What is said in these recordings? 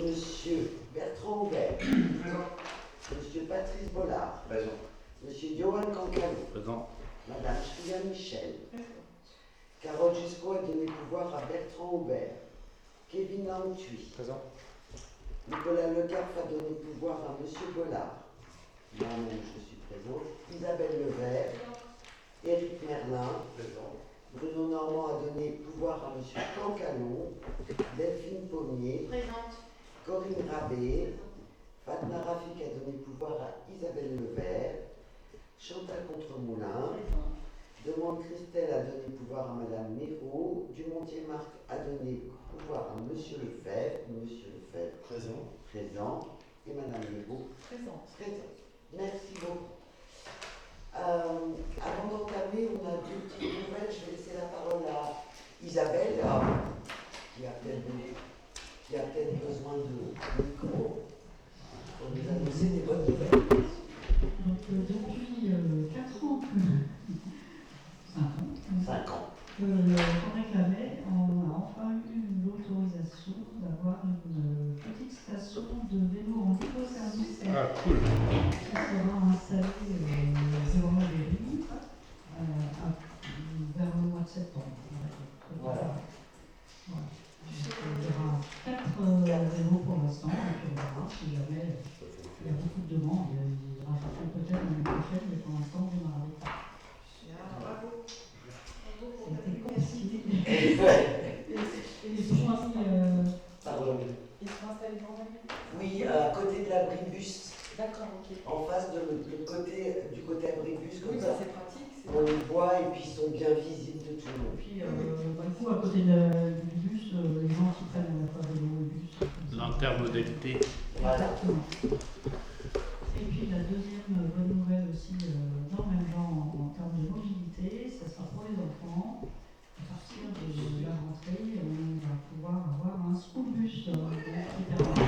Monsieur Bertrand Aubert. Présent. Monsieur Patrice Bollard. Présent. Monsieur Johan Cancalo. Présent. Madame Shria Michel. Carole Jusco a donné pouvoir à Bertrand Aubert. Kevin Laantui. Présent. Nicolas Lecarf a donné pouvoir à Monsieur Bollard. Moi-même, je suis présente. Isabelle Levert. Éric Merlin. Présent. Bruno Normand a donné pouvoir à Monsieur Cancalon. Delphine Pommier. Présente. Corinne Rabé. Fatma Rafik a donné pouvoir à Isabelle Levert. Chantal Contremoulin. Demande Christelle a donné pouvoir à Madame Méraud. Dumontier-Marc a donné pouvoir à Monsieur Lefebvre. Monsieur Lefebvre. Présent. Présent. Et Madame Méraud. Présente. Présente. Merci beaucoup. Avant d'entamer, on a deux petites nouvelles. Je vais laisser la parole à Isabelle, qui a peut-être besoin de micro pour nous annoncer des bonnes nouvelles. Donc depuis 4 ans, 5 ans, qu'on réclamait, on a enfin eu l'autorisation d'avoir une petite station de vélo en libre-service Ah, cool. qui sera installée devant la mairie vers le mois de septembre. Voilà. Voilà. Donc, il y aura 4 vélos pour l'instant, donc on verra si jamais il y a beaucoup de demandes. Il rajouteront peut-être l'année prochaine, mais pour l'instant, on démarre pas. Bravo. C'était compliqué. Et Et souvent, pardon. Ils sont installés dans la ville. Oui, à côté de l'abribus, D'accord, ok. en face du côté abribus, Oui, comme bah, ça. c'est pratique. On les voit et puis ils sont bien visibles de tout le monde. puis, du coup, à côté du bus, les gens qui prennent à la fois vélo et bus. L'intermodalité. Voilà. Exactement. Et puis la deuxième bonne nouvelle aussi, dans le même genre en termes de mobilité, ça sera pour les enfants. À partir de la rentrée, on va pouvoir avoir un school bus qui permettra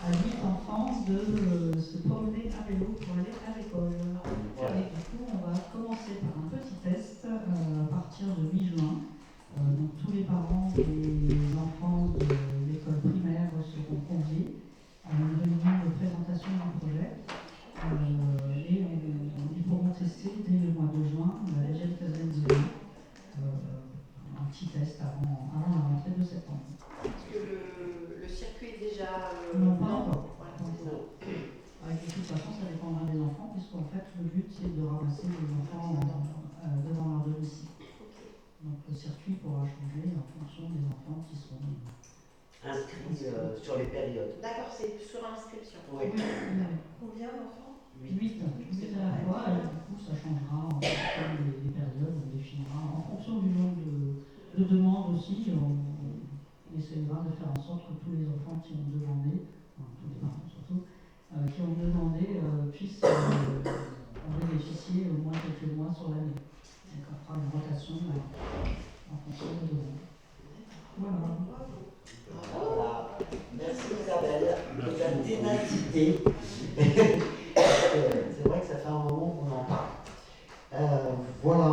à 8 enfants de se promener à vélo pour aller à l'école. Voilà. Et du coup, on va commencer par un petit test à partir de mi-juin. Donc tous les parents des enfants de l'école primaire seront conviés à une réunion de présentation d'un projet. Et ils pourront tester dès le mois de juin, la deuxième quinzaine de juin, un petit test avant la rentrée de septembre. Parce que le circuit est déjà. Non, pas encore. Voilà, Pas c'est ça. encore. De toute façon, ça dépendra des enfants, puisqu'en fait, le but, c'est de ramasser les enfants devant leur domicile. Ok. Donc, le circuit pourra changer en fonction des enfants qui seront Inscrits sur les périodes. D'accord, c'est sur inscription. Oui. Combien d'enfants 8 à la fois, et du coup, ça changera en fonction des périodes, on définira en fonction du nombre de demandes aussi. On essaiera de faire en sorte que tous les enfants qui ont demandé, enfin, tous les parents surtout, qui ont demandé puissent en bénéficier au moins quelques mois sur l'année. Donc on fera une rotation en fonction des demandes. Voilà. Voilà. Merci Isabelle de la ténacité. C'est vrai que ça fait un moment qu'on en parle. Voilà.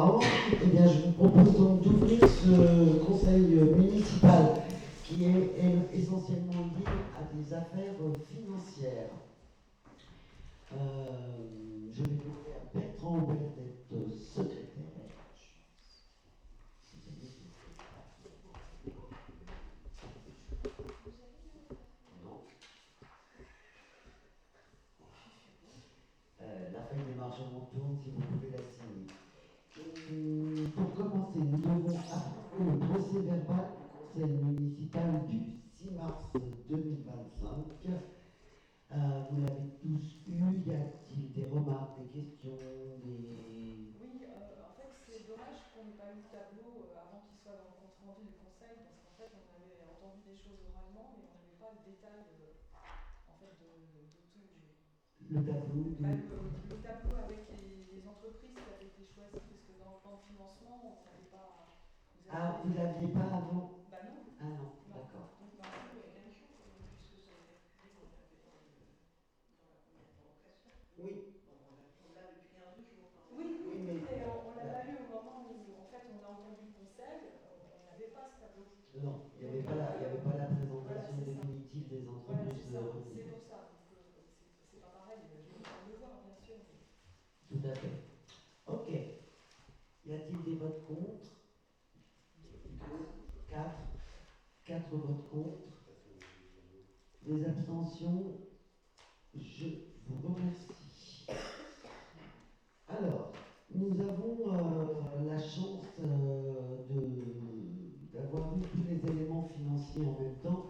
Eh bien, je vous propose donc d'ouvrir ce conseil municipal qui est essentiellement lié à des affaires financières. Je vais demander à Bertrand Aubert d'être secrétaire. Non. La feuille d'émargement tourne, si vous pouvez la signer. Pour commencer, nous devons approuver le procès verbal du conseil municipal du 6 mars 2025. Vous l'avez tous eu. Y a-t-il des remarques, des questions, des... Oui, en fait, c'est dommage qu'on n'ait pas eu le tableau avant qu'il soit dans le compte rendu du conseil, parce qu'en fait, on avait entendu des choses oralement, mais on n'avait pas le détail en fait, de tout. Le tableau de... Le tableau avec les entreprises qui avaient été choisies, parce que dans le plan de financement, on n'avait pas. Vous l'aviez pas avant? Bah non. Ah non, d'accord. Donc, dans le tableau, il y a quelque chose, puisque ça a été publié dans la convocation. Oui. On l'a depuis 15 jours. Oui, mais on l'a pas eu au moment où en fait on a entendu le conseil, on n'avait pas ce tableau. Non, il n'y avait pas la présentation définitive des c'est pour ça. C'est pas pareil, je vais le voir, bien sûr. Tout à fait. Ok. Y a-t-il des votes contre? 4. 4 votes contre. Des abstentions? Je vous remercie. Alors, nous avons la chance d'avoir vu tous les éléments financiers en même temps,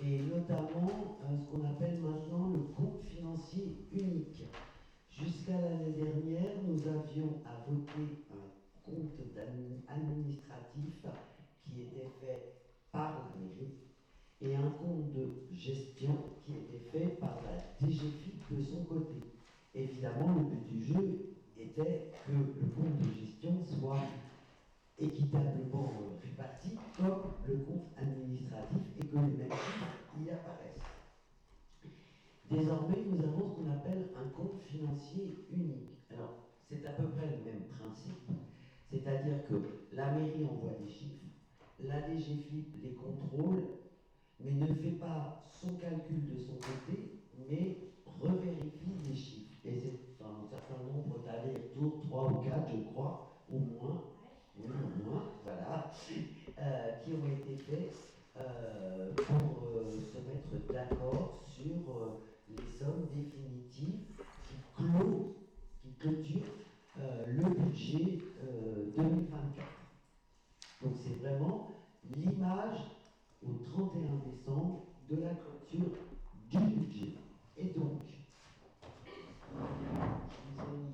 et notamment ce qu'on appelle maintenant le compte financier unique. Jusqu'à l'année dernière, nous avions à voter un compte administratif qui était fait par la mairie et un compte de gestion qui était fait par la DGFiP de son côté. Évidemment, le but du jeu était que le compte de gestion soit équitablement réparti comme le compte administratif et que les mêmes chiffres y apparaissent. Désormais, nous avons ce qu'on appelle un compte financier unique. Alors, c'est à peu près le même principe, c'est-à-dire que la mairie envoie des chiffres, la DGFiP les contrôle, mais ne fait pas son calcul de son côté, mais revérifie les chiffres. Et c'est un certain nombre d'allers-retours, 3 ou 4, je crois, au moins, voilà, qui ont été faits pour se mettre d'accord sur les sommes définitives qui clôturent le budget 2024. Donc c'est vraiment l'image au 31 décembre de la clôture du budget. Et donc, je vous ai mis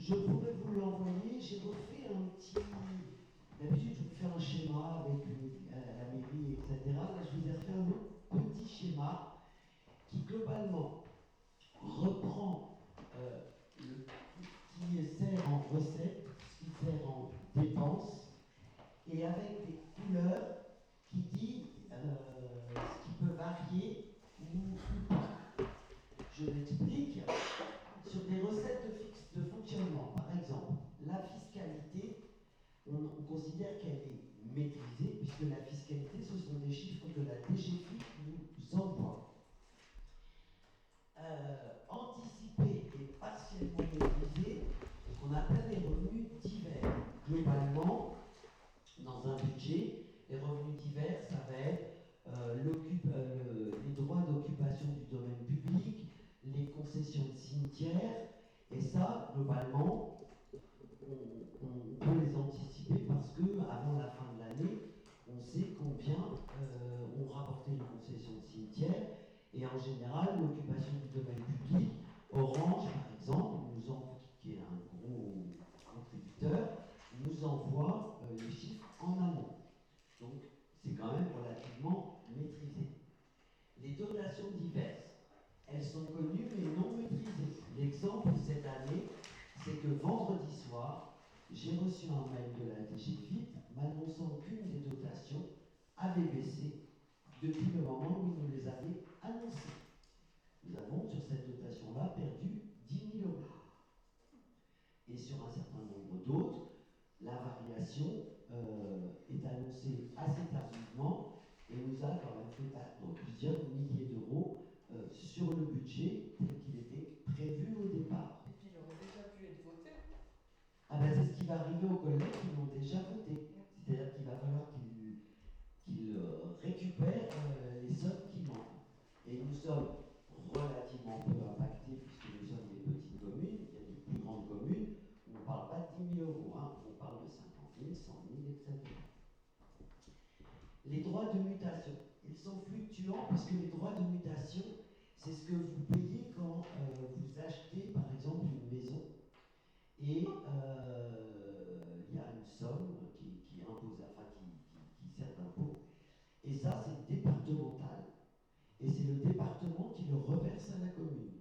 je pourrais vous l'envoyer, j'ai refait un petit... D'habitude, je vous fais un schéma avec la mairie, etc. Là, je vous ai refait un autre petit schéma qui, globalement, reprend ce qui sert en recettes, ce qui sert en dépenses, et avec des couleurs qui dit ce qui peut varier ou pas. Je l'explique. Sur des recettes de fonctionnement, par exemple, la fiscalité, on considère qu'elle est maîtrisée, puisque la fiscalité, ce sont des chiffres que la DGFiP nous envoie. Anticipé et partiellement maîtrisé, ce qu'on appelle les revenus divers. Globalement, dans un budget, les revenus divers, ça va être les droits d'occupation du domaine public, les concessions de cimetières, et ça, globalement, on peut les anticiper parce que avant la fin de l'année, on sait combien ont rapporté les concessions de cimetières, et en général, l'occupation du domaine public, Orange, par exemple, qui est un gros contributeur, nous envoie les chiffres en amont. Donc, c'est quand même relativement maîtrisé. Les dotations diverses, elles sont connues mais non maîtrisées. L'exemple cette année, c'est que vendredi soir, j'ai reçu un mail de la DGFiP m'annonçant qu'une des dotations avait baissé depuis le moment où ils nous les avaient annoncées. Nous avons sur cette dotation-là perdu 10 000 euros. Et sur un certain nombre d'autres, la variation est annoncée assez tardivement et nous a quand même fait perdre plusieurs milliers d'euros sur le budget tel qu'il était prévu au départ. Et puis il aurait déjà pu être voté. Ah ben c'est ce qui va arriver aux collègues qui l'ont déjà voté. C'est-à-dire qu'il va falloir qu'ils récupèrent les sommes qui manquent. Et nous sommes relativement peu impactés puisque nous sommes des petites communes. Il y a des plus grandes communes où on ne parle pas de 10 000 euros, hein, on parle de 50 000, 100 000, etc. Les droits de mutation, ils sont fluctuants puisque les droits de mutation, c'est ce que vous payez quand vous achetez par exemple une maison et il y a une somme qui impose, enfin qui sert d'impôt. Et ça, c'est départemental. et c'est le département qui le reverse à la commune.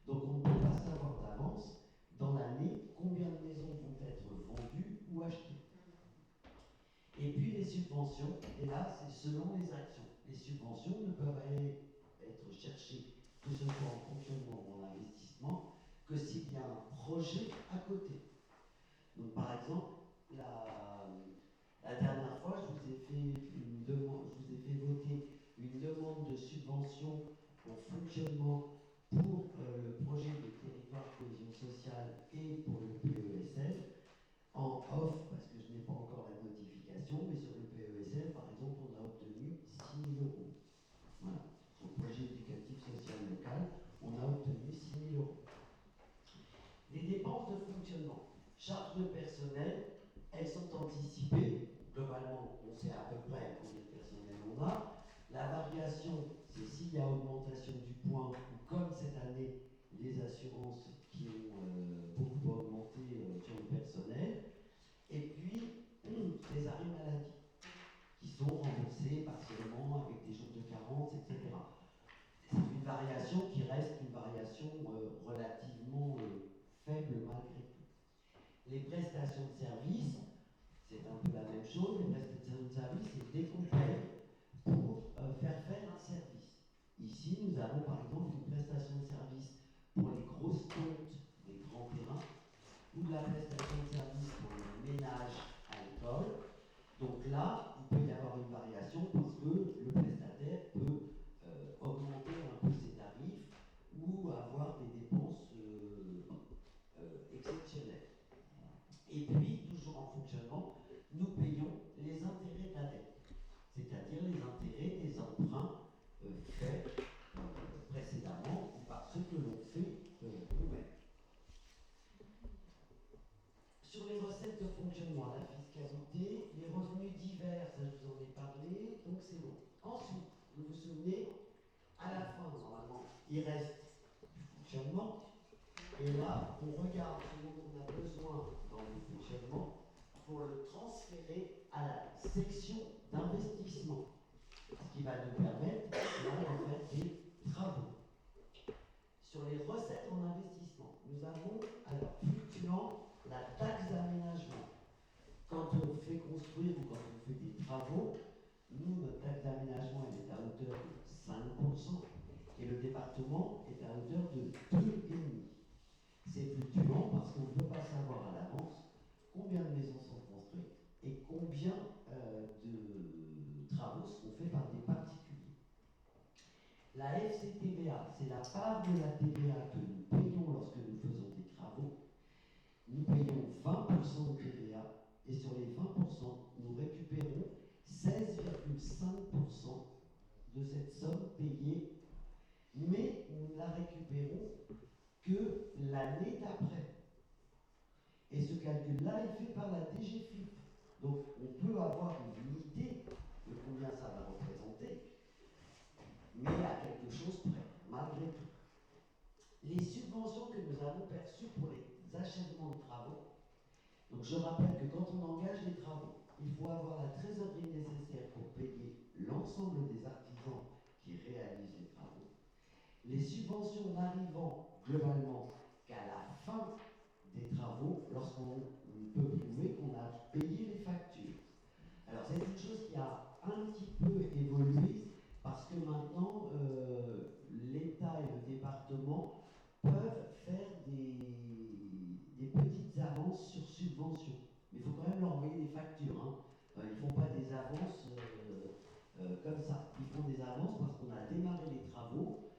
Donc on ne peut pas savoir d'avance, dans l'année, combien de maisons vont être vendues ou achetées. Et puis les subventions, et là c'est selon les actions. Les subventions ne peuvent être cherchées, que ce soit en fonctionnement ou en investissement, que s'il y a un projet à côté. Donc par exemple, la dernière fois, je vous ai fait voter une demande de subvention en fonctionnement pour le projet de territoire cohésion sociale et pour le PESL, en off, parce que je n'ai pas encore la notification, mais sur le PESL, par exemple, on a obtenu 6 000 euros. Voilà. Sur le projet éducatif social local, on a obtenu 6 000 euros. Les dépenses de fonctionnement, charges de personnel, elles sont anticipées. Globalement, on sait à peu près combien de personnel on a. La variation, c'est s'il y a augmentation du point, ou comme cette année, les assurances qui ont beaucoup augmenté sur le personnel. Et puis, les arrêts maladie, qui sont remboursés partiellement avec des jours de carence, etc. C'est une variation qui reste une variation relativement faible malgré tout. Les prestations de services, c'est un peu la même chose. Les prestations de services, c'est dès qu'on paye pour faire un service. Ici, nous avons par exemple une prestation de service pour les grosses comptes des grands terrains ou de la prestation de service pour les ménages à l'école. Donc là, il peut y avoir une variation parce que le prestataire peut augmenter un peu ses tarifs ou avoir des dépenses exceptionnelles. Et puis, toujours en fonctionnement, nous payons les intérêts de la dette, c'est-à-dire les intérêts des emprunts faits précédemment ou par ceux que l'on fait nous-mêmes. Sur les recettes de fonctionnement, la fiscalité, les revenus divers, ça je vous en ai parlé, donc c'est bon. Ensuite, vous vous souvenez, à la fin, normalement, il reste du fonctionnement, et là, on regarde ce dont on a besoin dans le fonctionnement pour le transférer à la section d'investissement, ce qui va nous permettre de faire des travaux. Sur les recettes en investissement, nous avons, alors, fluctuant, la taxe d'aménagement. Quand on fait construire ou quand on fait des travaux, nous, notre taxe d'aménagement, elle est à hauteur de 5%, et le département est à hauteur de 2,5%. C'est fluctuant parce qu'on ne peut pas savoir à l'avance combien de maisons sont construites et combien de travaux sont faits par des particuliers. La FCTVA, c'est la part de la TVA que nous payons lorsque nous faisons des travaux. Nous payons 20% de TVA et sur les 20%, nous récupérons 16,5% de cette somme payée, mais nous ne la récupérons que l'année d'après. Et ce calcul-là est fait par la DGFiP. Donc on peut avoir une idée de combien ça va représenter, mais à quelque chose près, malgré tout. Les subventions que nous avons perçues pour les achèvements de travaux, donc je rappelle que quand on engage des travaux, il faut avoir la trésorerie nécessaire pour payer l'ensemble des artisans qui réalisent les travaux. Les subventions n'arrivant globalement qu'à la fin des travaux, lorsqu'on peut prouver qu'on a payé les factures. Alors c'est une chose qui a un petit peu évolué parce que maintenant l'État et le département peuvent faire des petites avances sur subvention. Mais il faut quand même leur envoyer des factures. Hein. Ils ne font pas des avances comme ça. Ils font des avances parce qu'on a démarré les travaux.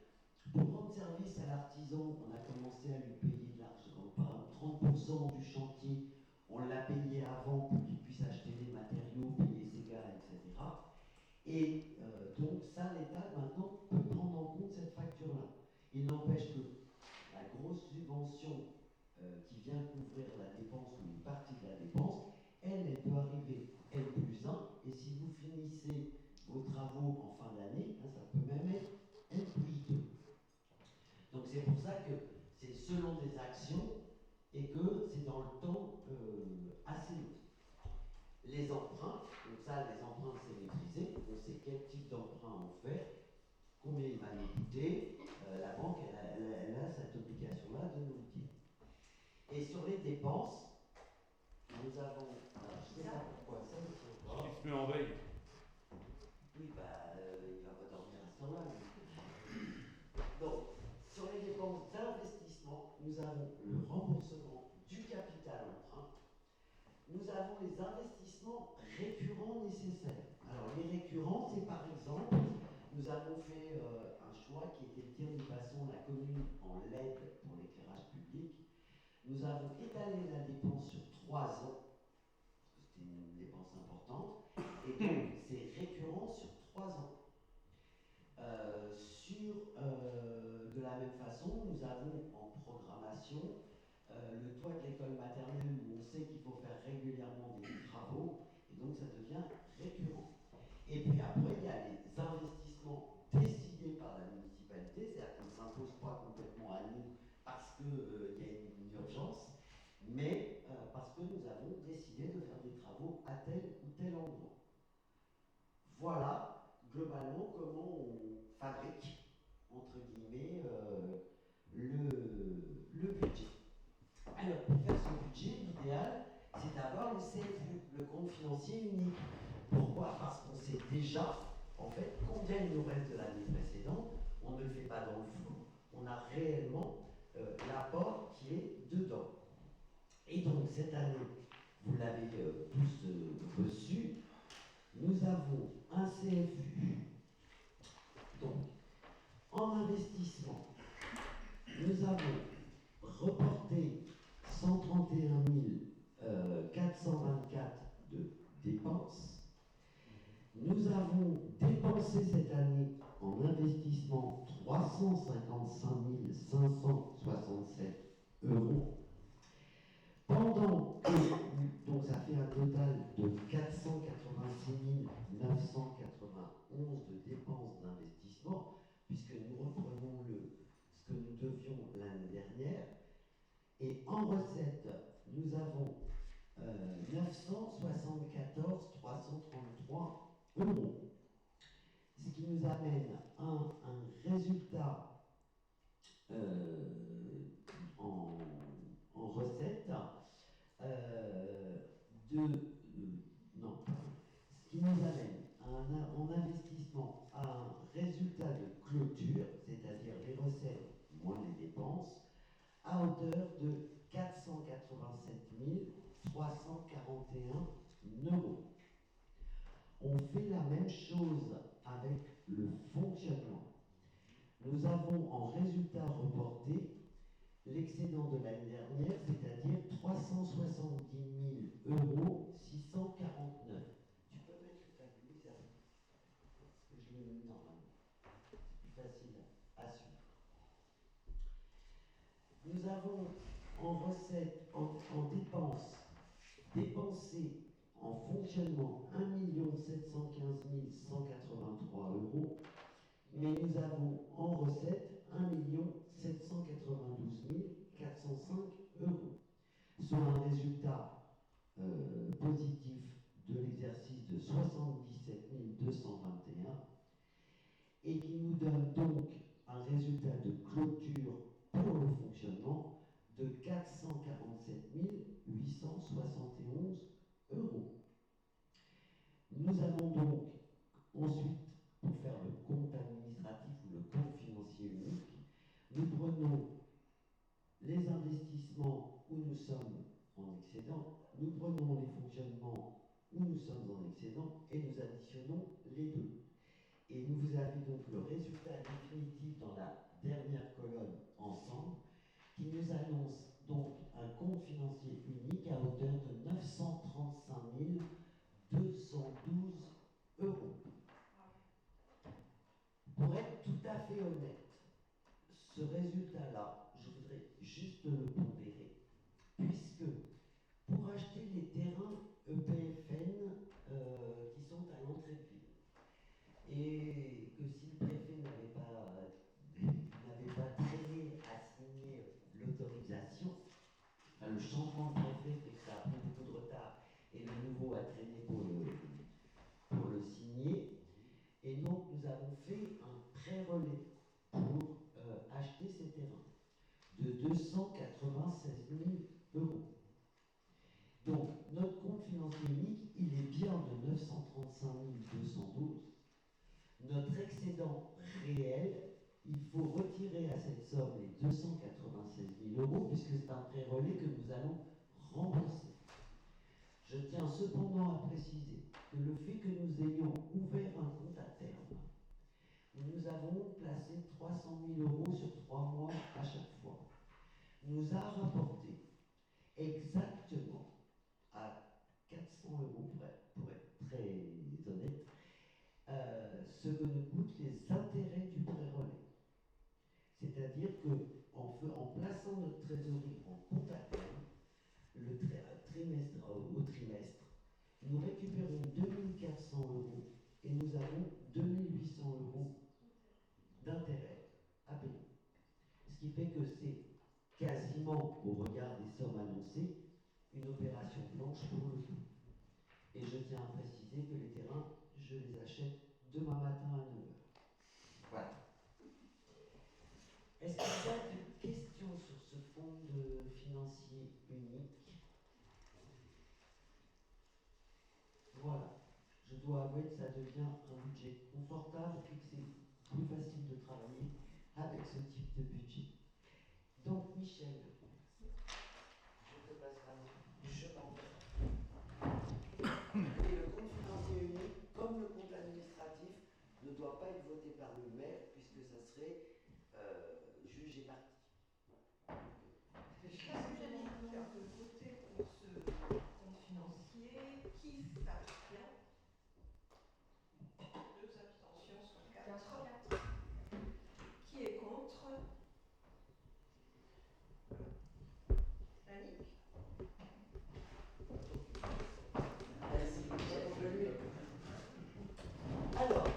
Pour rendre service à l'artisan, on a commencé à lui payer de l'argent. Par exemple, 30% du chantier, on l'a payé avant pour qu'il puisse acheter des matériaux, payer ses gars, etc. Et donc ça, l'État maintenant peut prendre en compte cette facture-là. Il n'empêche que la grosse subvention qui vient couvrir la dépense ou une partie de la dépense, elle peut arriver N+1, et si vous finissez vos travaux en fin d'année, ça peut même être N+2. Donc c'est pour ça que c'est selon des actions et que c'est dans le temps assez long. Les emprunts, donc ça, les emprunts c'est maîtrisé, on sait quel type d'emprunt on fait, combien il va écoutez, la banque, elle a cette obligation-là de nous le dire. Et sur les dépenses, nous avons, alors je ne sais pas pourquoi ça aussi encore. Il se met en veille. Oui, il va pas dormir à ce temps-là. Donc, sur les dépenses d'investissement, nous avons le remboursement du capital emprunt. Nous avons les investissements récurrents nécessaires. Alors, les récurrents, c'est par exemple, nous avons fait un choix qui était de dire nous passons la commune en LED pour l'éclairage public. Nous avons étalé la dépense sur 3 ans, parce que c'était une dépense importante, et donc c'est récurrent sur 3 ans. De la même façon, nous avons en programmation le toit de l'école maternelle où on sait qu'il faut faire régulièrement des travaux, et donc ça devient récurrent. Et puis après, il y a les investissements décidés par la municipalité, c'est-à-dire qu'ils ne s'imposent pas complètement à nous parce qu'il y a une urgence, mais parce que nous avons décidé de faire des travaux à tel ou tel endroit. Voilà globalement comment on fabrique, entre guillemets, le budget. Alors, pour faire ce budget, l'idéal, c'est d'avoir le CFU, le compte financier unique. Pourquoi? Parce qu'on sait déjà, en fait, combien il nous reste de l'année précédente. On ne le fait pas dans le flou. On a réellement l'apport qui est dedans. Et donc, cette année, vous l'avez tous reçu, nous avons un CFU. Donc, en investissement, nous avons reporté 131 424 de dépenses. Nous avons dépensé cette année en investissement 355 567 euros. Pendant que, donc ça fait un total de 486 991 de dépenses d'investissement, puisque nous reprenons ce que nous devions l'année dernière. Et en recette, nous avons 974 333 euros. Ce qui nous amène à un résultat en recette ce qui nous amène en investissement à un résultat de clôture, c'est-à-dire les recettes moins les dépenses, à hauteur de 487 341 euros. On fait la même chose avec le fonctionnement. Nous avons en résultat reporté l'excédent de l'année dernière, c'est-à-dire 370 649. Tu peux mettre ta blouse parce que je le mets normalement. C'est plus facile à suivre. Nous avons en recette, en dépenses, dépensé en fonctionnement 1 715 183 euros, mais nous avons en recette 1 792 405 euros, soit un résultat positif de l'exercice de 77 221 et qui nous donne donc un résultat de clôture pour le fonctionnement de 447 871 euros. Nous avons donc ensuite, pour faire le compte administratif ou le compte financier unique, nous prenons les investissements où nous sommes en excédent, nous prenons les fonctionnements où nous sommes en excédent et nous additionnons les deux. Et vous avez donc le résultat définitif dans la dernière colonne ensemble, qui nous annonce donc un compte financier unique à hauteur de 935 212 euros. Pour être tout à fait honnête, ce résultat-là, je voudrais juste le pondérer, puisque pour acheter les terrains EPFN qui sont à l'entrée de ville, et que si le préfet n'avait pas traîné à signer l'autorisation, enfin, le changement de préfet fait que ça a pris beaucoup de retard, et le nouveau a traîné pour le signer, et donc nous avons fait un pré-relais pour 55 212. Notre excédent réel, il faut retirer à cette somme les 296 000 euros, puisque c'est un prêt relais que nous allons rembourser. Je tiens cependant à préciser que le fait que nous ayons ouvert un compte à terme, nous avons placé 300 000 euros sur 3 mois à chaque fois, nous a rapporté exactement à 400 euros, pour être très honnête, ce que nous coûtent les intérêts du prêt relais. C'est-à-dire qu'en plaçant notre trésorerie en compte à terme, au trimestre, nous récupérons 2400 euros et nous avons 2800 euros d'intérêt à payer. Ce qui fait que c'est quasiment, au regard des sommes annoncées, une opération blanche pour le coup. Et je tiens à préciser que les terrains, je les achète demain matin à 9h. Voilà. Est-ce qu'il y a des questions sur ce fonds financier unique? Voilà. Je dois avouer que ça devient un budget confortable et que c'est plus facile de travailler avec ce type de budget. Donc, Michel, je te passe la main. Je m'en vais. Et le compte financier unique, comme le compte administratif, ne doit pas être voté par le maire, puisque ça serait juge et parti. Je suis de voter pour ce compte financier. Qui s'abstient? 2 abstentions sur 4. Qui est contre? Annick? Merci, Michel. Alors,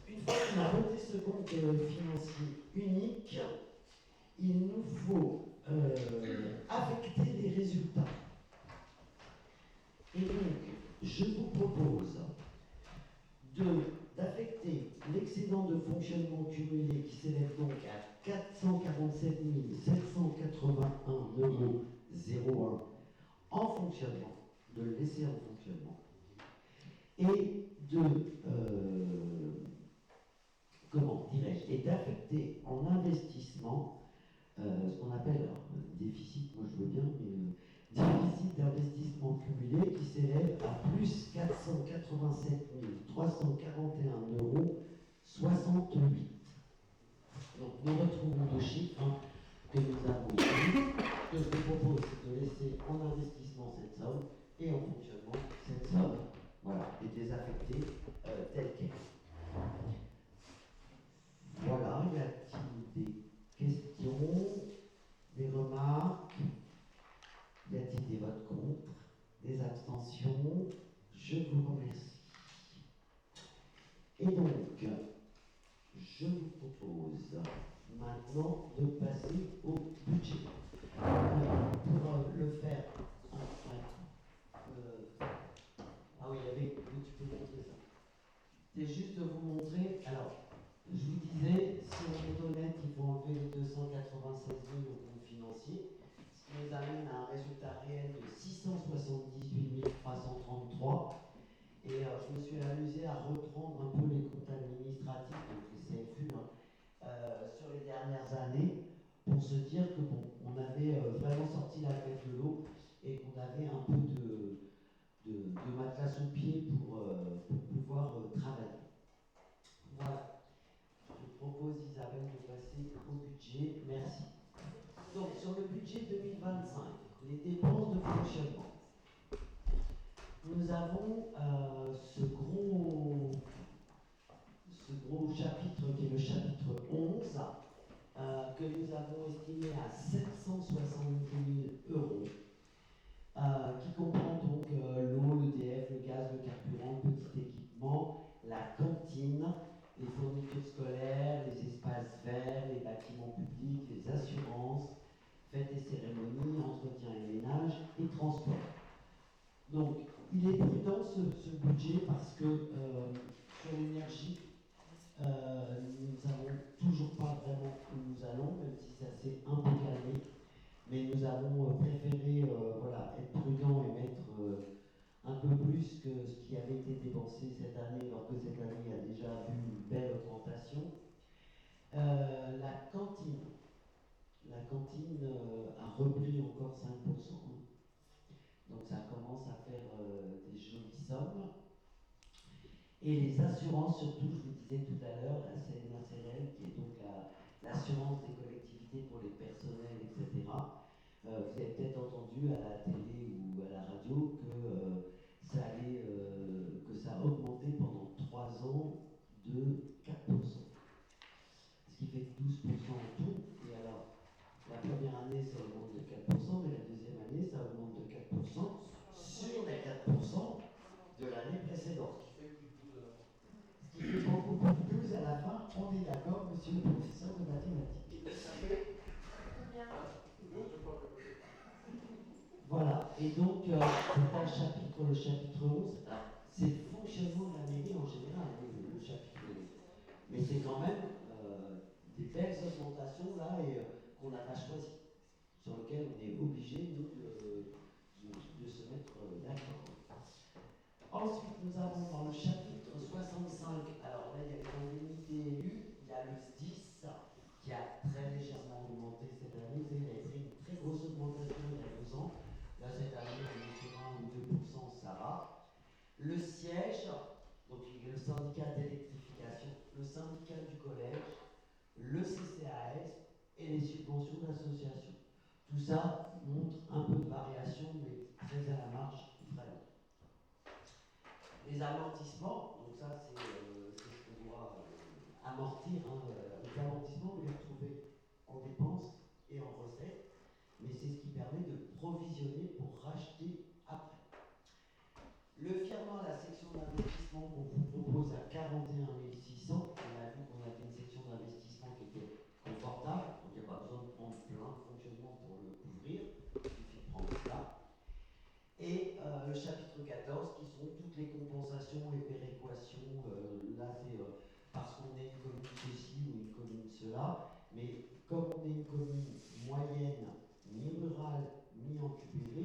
une fois qu'on a voté ce compte financier unique, il nous faut affecter les résultats. Et donc, je vous propose d'affecter l'excédent de fonctionnement cumulé qui s'élève donc à 447 781,01 € en fonctionnement, de le laisser en fonctionnement, et et d'affecter en investissement ce qu'on appelle, alors, déficit, moi je veux bien, mais déficit d'investissement cumulé qui s'élève à plus 487 341,68 €. Donc nous retrouvons le chiffre que nous avons ici. Ce que je vous propose, c'est de laisser en investissement cette somme et en fonctionnement cette somme. Voilà, et désaffecter telle qu'elle. Voilà, y a-t-il des questions, des remarques? Y a-t-il des votes contre, des abstentions? Je vous remercie. Et donc, je vous propose maintenant de passer au budget. Pour le faire, ah oui, tu peux montrer ça. C'est juste de vous montrer, alors, je vous disais, si on est honnête, il faut enlever les 296 000 au compte financier, ce qui nous amène à un résultat réel de 678 333. Et je me suis amusé à reprendre un peu les comptes administratifs, donc les CFU, sur les dernières années, pour se dire que bon, on avait vraiment sorti la tête de l'eau et qu'on avait un peu de matelas sous pied pour pouvoir travailler. Voilà. Je propose, Isabelle, de passer au budget. Merci. Donc, sur le budget 2025, les dépenses de fonctionnement. Nous avons ce gros chapitre qui est le chapitre 11, que nous avons estimé à 770 000 €, qui comprend donc l'eau, l'EDF, le gaz, le carburant, le petit équipement, la cantine, les fournitures scolaires, les espaces verts, les bâtiments publics, les assurances, fêtes et cérémonies, entretien et ménage et transport. Donc, il est prudent ce budget parce que sur l'énergie, nous n'avons toujours pas vraiment où nous allons, même si ça s'est un peu calmé. Mais nous avons préféré être prudent et mettre un peu plus que ce qui avait été dépensé Et les assurances, surtout, je vous disais tout à l'heure, la CNACL, qui est donc l'assurance des collectivités pour les personnels, etc. Vous avez peut-être entendu à la télé ou à la radio que ça a augmenté pendant 3 ans de 4%. Ce qui fait 12% en tout. Et alors, la première année, ça augmente de 4%, mais la deuxième année, ça augmente de 4% sur les 4% de l'année précédente. Ce qui fait beaucoup plus 12 à la fin, on est d'accord, monsieur le professeur de mathématiques. Voilà, et donc c'est un chapitre, le chapitre 11, c'est le fonctionnement de la mairie en général, le chapitre 11. Mais c'est quand même des belles augmentations là et qu'on n'a pas choisi, sur lesquelles on est obligé, nous, de se mettre d'accord. Ensuite, nous avons dans le chapitre 65, alors là, il y a les indemnités élues, il y a le SDIS qui a très légèrement augmenté cette année. Vous savez, il a pris une très grosse augmentation il y a 2 ans. Là, cette année, on est sur 1 ou 2%, ça va. Le siège, donc le syndicat d'électrification, le syndicat du collège, le CCAS et les subventions d'association. Tout ça montre un peu de variation, mais très à la marge, vraiment. Les amortissements, donc ça c'est ce qu'on doit amortir. Les amortissements, vous les retrouvez en dépenses et en recettes, mais c'est ce qui permet de provisionner pour racheter après. Le virement à la section d'investissement qu'on vous propose à 41 600, on a vu qu'on avait une section d'investissement qui était confortable, donc il n'y a pas besoin de prendre plein de fonctionnement pour le couvrir, il suffit de prendre ça. Et le chapitre 14, qui sont toutes les compensations et péréquations. Là, c'est parce qu'on est une commune ceci ou une commune cela, mais comme on est une commune moyenne, mi-rurale, mi-en-QPV,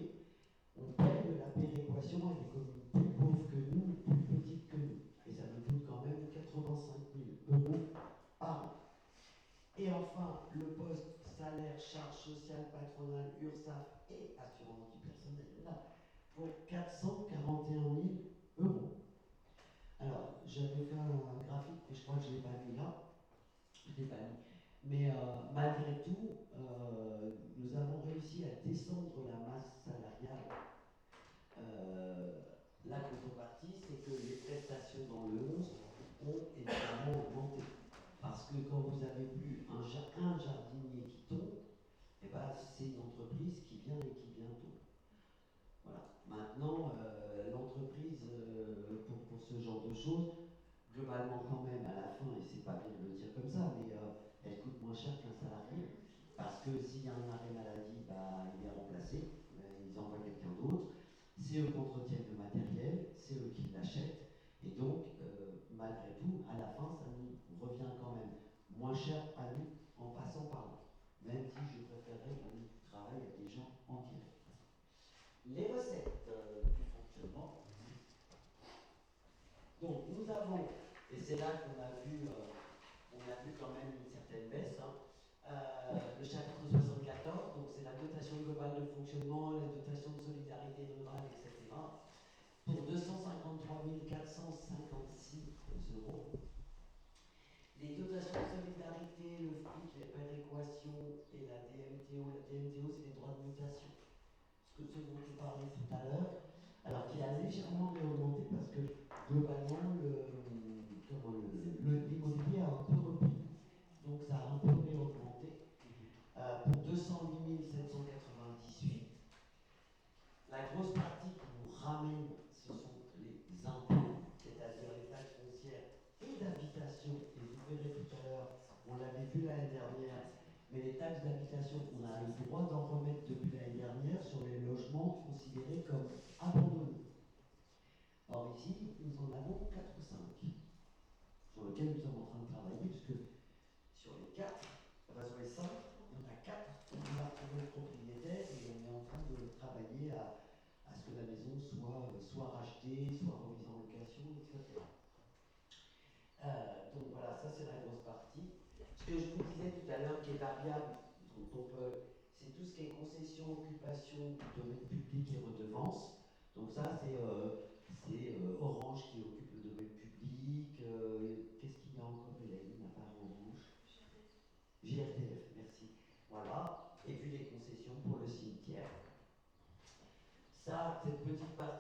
on paye de la péréquation à des communes plus pauvres que nous, plus petites que nous. Et ça nous coûte quand même 85 000 € par an. Et enfin, le poste salaire, charges sociales, patronales, URSSAF et assurance du personnel, là, pour 441 000 €. Alors, j'avais fait un graphique, mais je crois que je ne l'ai pas mis là. Je ne l'ai pas mis. Mais malgré tout, nous avons réussi à descendre la masse salariale. La contrepartie, c'est que les prestations dans le 11 ont évidemment augmenté. Parce que quand vous avez plus un jardinier qui tombe, eh ben, c'est une entreprise qui vient et qui bientôt. Voilà. Maintenant, l'entreprise, pour ce genre de choses, globalement quand même, à la fin, et c'est pas bien de le dire comme ça, mais elle coûte moins cher qu'un salarié. Parce que s'il y a un arrêt maladie, bah, il est remplacé, ils envoient quelqu'un d'autre. C'est eux qui entretiennent le matériel, c'est eux qui l'achètent. Et donc, malgré tout, à la fin, ça nous revient quand même moins cher à nous en passant par là. Même si je préférerais qu'on travaille avec des gens en direct. Les recettes du fonctionnement. Donc, nous avons, et c'est là qu'on a vu quand même une certaine baisse, le chapitre 74, donc c'est la dotation globale de fonctionnement, la dotation de solidarité rurale, etc., pour 253 456 €. Les dotations de solidarité, le FPIC, les péréquations et la DMTO. La DMTO, c'est les droits de mutation. Ce dont je parlais tout à l'heure, alors qui a légèrement augmenté parce que globalement, l'immobilier a un peu repris. Donc ça a un peu augmenté. Pour 208 798. La grosse partie qui nous ramène, ce sont les impôts, c'est-à-dire les taxes foncières et d'habitation. Et vous verrez tout à l'heure, on l'avait vu l'année dernière, mais les taxes d'habitation, on a le droit d'en remettre depuis l'année dernière sur les logements considérés comme abandonnés. Or ici, nous en avons 4 ou 5, sur lesquels nous sommes en train de travailler, puisque sur les 4, enfin sur les 5, il y en a 4 qui ont trouvé le propriétaire et on est en train de travailler à ce que la maison soit rachetée, soit remise en location, etc. Donc voilà, ça c'est la grosse partie. Ce que je vous disais tout à l'heure qui est variable, c'est tout ce qui est concession, occupation, domaine public et redevance. Donc ça c'est Orange qui occupe le domaine public,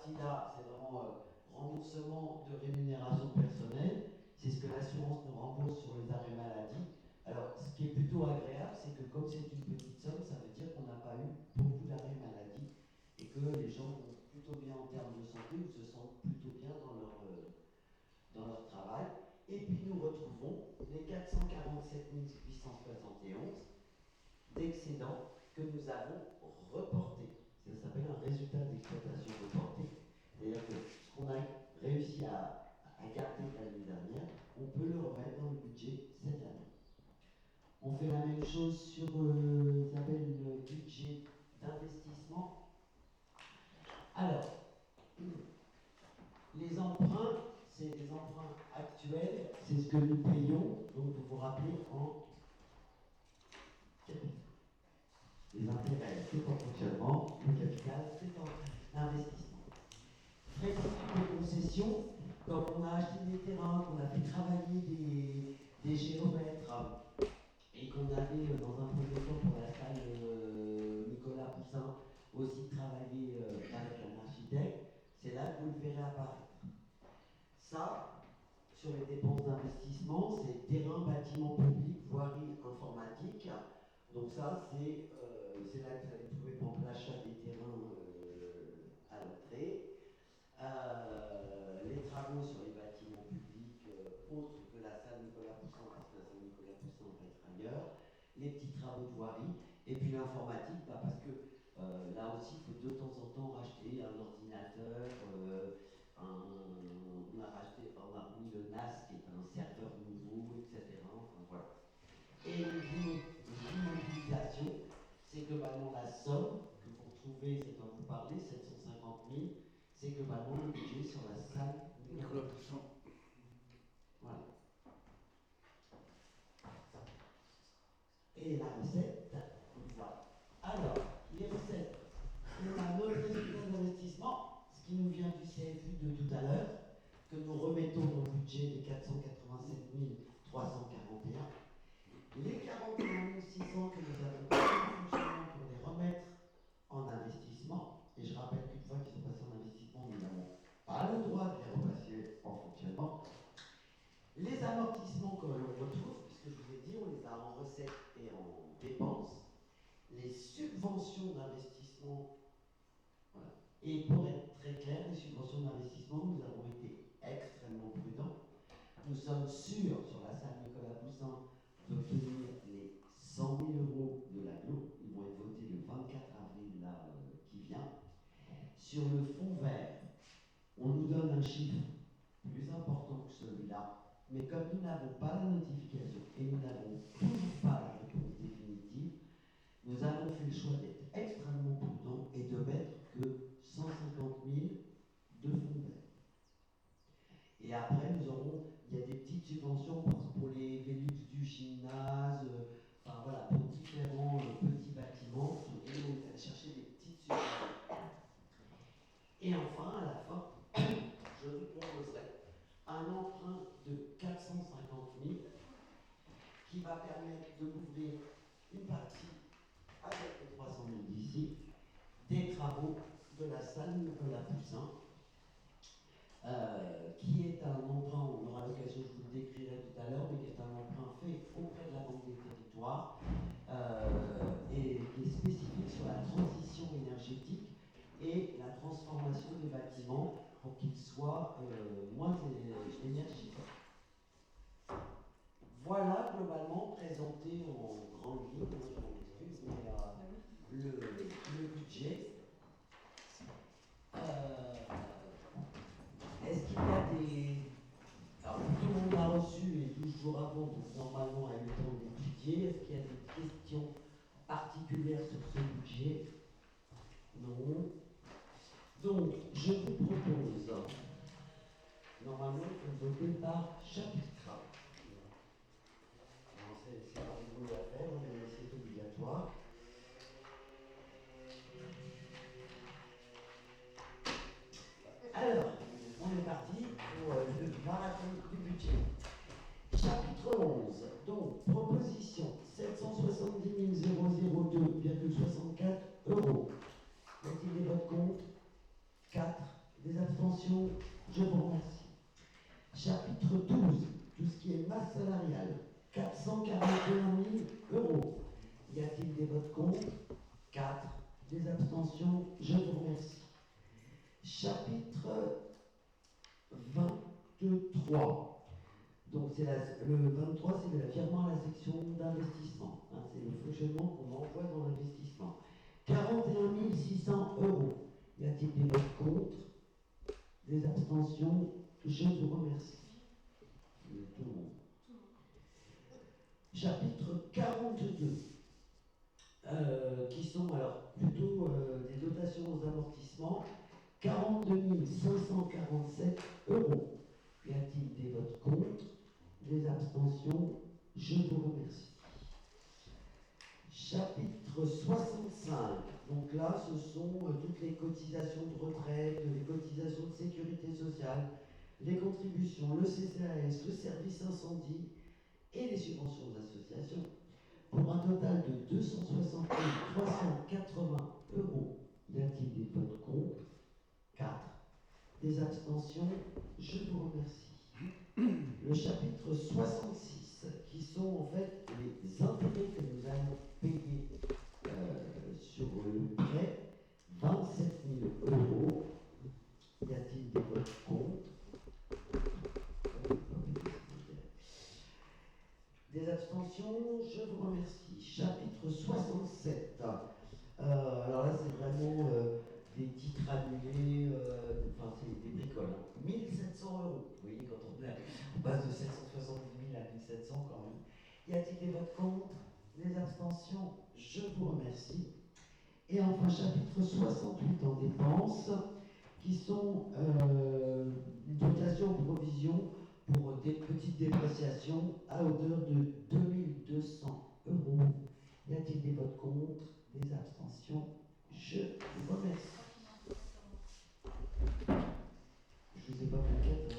partie-là, c'est vraiment remboursement de rémunération personnelle. C'est ce que l'assurance nous rembourse sur les arrêts maladie. Alors, ce qui est plutôt agréable, c'est que comme c'est une petite somme, ça veut dire qu'on n'a pas eu beaucoup d'arrêts maladie et que les gens vont plutôt bien en termes de santé ou se sentent plutôt bien dans leur travail. Et puis nous retrouvons les 447 871 d'excédents que nous avons reportés. Ça s'appelle un résultat d'exploitation reporté. C'est-à-dire que ce qu'on a réussi à garder l'année dernière, on peut le remettre dans le budget cette année. On fait la même chose sur s'appelle le budget d'investissement. Alors, les emprunts, c'est des emprunts actuels, c'est ce que nous payons, donc vous vous rappelez, en capital. Les intérêts, c'est en fonctionnement, le capital, c'est en investissement. Frais de concession, comme on a acheté des terrains, qu'on a fait travailler des géomètres, et qu'on avait dans un premier temps pour la salle Nicolas Poussin aussi travaillé avec un architecte, c'est là que vous le verrez apparaître. Ça, sur les dépenses d'investissement, c'est terrain, bâtiment public, voirie informatique. Donc ça, c'est là que vous allez trouver par exemple l'achat des terrains à l'entrée. Les travaux sur les bâtiments publics autres que la salle Nicolas Poussin, parce que la salle Nicolas Poussin va être ailleurs, les petits travaux de voirie, et puis l'informatique, parce que là aussi, il faut de temps en temps racheter un ordinateur, on a remis le NAS qui est un serveur nouveau, etc. Enfin, voilà. Et l'immobilisation, c'est globalement la somme que vous retrouvez, c'est dont vous parlez, 750 000, c'est globalement le budget sur la salle Nicolas Poussin. Voilà. Et la recette, voilà. Alors, les recettes, on a notre résultat d'investissement, ce qui nous vient du CFU de tout à l'heure, que nous remettons au budget des 487 341. Les 41 600 que nous avons passés en fonctionnement pour les remettre en investissement, et je rappelle qu'une fois qu'ils sont passés en investissement, nous n'avons pas le droit de les repasser en fonctionnement. Les amortissements que l'on retrouve, puisque je vous ai dit, on les a en recettes et en dépenses. Les subventions d'investissement, voilà. Et pour être très clair, les subventions d'investissement, nous avons été extrêmement prudents. Nous sommes sûrs, sur la salle Nicolas Poussin, d'obtenir les 100 000 € de l'aglo. Ils vont être votés le 24 avril là, qui vient. Sur le fonds vert, on nous donne un chiffre plus important que celui-là, mais comme nous n'avons pas la notification et nous n'avons toujours pas la réponse définitive, nous avons fait le choix d'être extrêmement prudents et de mettre que 150 000 de fonds verts. Et après, il y a des petites subventions pour les Vélux du gymnase, enfin voilà, pour différents petits bâtiments, sur lesquels on est allé chercher des petites subventions. Et enfin, à la fin, je vous proposerai un emprunt de 450 000 qui va permettre de couvrir une partie, avec les 300 000 d'ici, des travaux de la salle Nicolas Poussin, qui est un emprunt, on aura l'occasion, je vous le décrirai tout à l'heure, mais qui est un emprunt fait auprès de la Banque des Territoires et qui est spécifique sur la transition énergétique et la transformation des bâtiments pour qu'ils soient moins énergivores. Voilà globalement présenté en grande ligne, je m'en excuse, mais le budget. Est-ce qu'il y a des... Alors tout le monde a reçu et 12 jours avant, donc normalement a eu le temps d'étudier. Est-ce qu'il y a des questions particulières sur ce budget? Non. Donc, je vous propose, normalement, de voter par chapitre. C'est pas du boulot à faire, mais c'est obligatoire. Alors, on est parti pour le marathon du budget. Chapitre 11, donc, proposition 770 002,64 €. Y a-t-il des votes contre? 4. Donc le 23, c'est le virement à la section d'investissement. Hein, c'est le fonctionnement qu'on envoie dans l'investissement. 41 600 €. Y a-t-il des votes contre? Des abstentions? Je vous remercie. Tout le monde. Chapitre 42, qui sont alors plutôt des dotations aux amortissements. 42 547 €. Y a-t-il des votes contre? Des abstentions? Je vous remercie. Chapitre 65. Donc là, ce sont toutes les cotisations de retraite, les cotisations de sécurité sociale, les contributions, le CCAS, le service incendie et les subventions aux associations, pour un total de 260 380 €. Y a-t-il des votes contre? 4. Des abstentions? Je vous remercie. Le chapitre 66, qui sont en fait les intérêts que nous allons payer sur le prêt, 27 000 €. Y a-t-il des votes contre? Des abstentions? Je vous remercie. Chapitre 67. Alors là, c'est vraiment des titres annulés, enfin, c'est des bricoles. Hein. 1700 €. Vous voyez, quand on passe de 770 000 à 1700 quand même. Y a-t-il des votes contre? Des abstentions? Je vous remercie. Et enfin, chapitre 68 en dépenses, qui sont dotations ou provisions pour des petites dépréciations à hauteur de 2200 €. Y a-t-il des votes contre? Des abstentions? Je vous remercie. Je vous ai pas fait 14.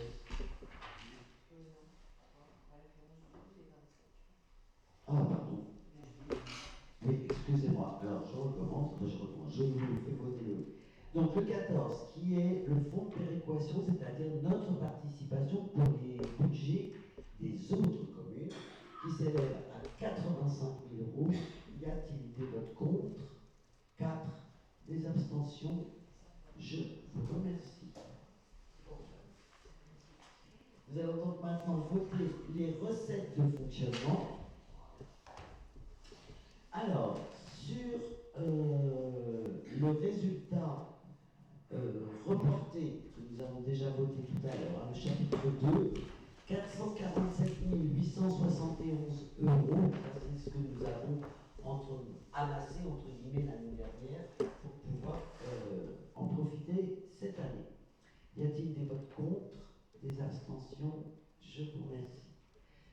Ah, pardon. Oui, excusez-moi. Alors, je recommence. Je vous fais voter le. Donc, le 14, qui est le fonds de péréquation, c'est-à-dire notre participation pour les budgets des autres communes, qui s'élève à 85 000 €. Y a-t-il des votes contre? 4. Des abstentions? Je vous remercie. Nous allons donc maintenant voter les recettes de fonctionnement. Alors, sur le résultat reporté, que nous avons déjà voté tout à l'heure, hein, le chapitre 2, 447 871 €. C'est ce que nous avons amassé, entre guillemets, l'année dernière pour pouvoir en profiter cette année. Y a-t-il des votes contre? Des abstentions? Je vous remercie.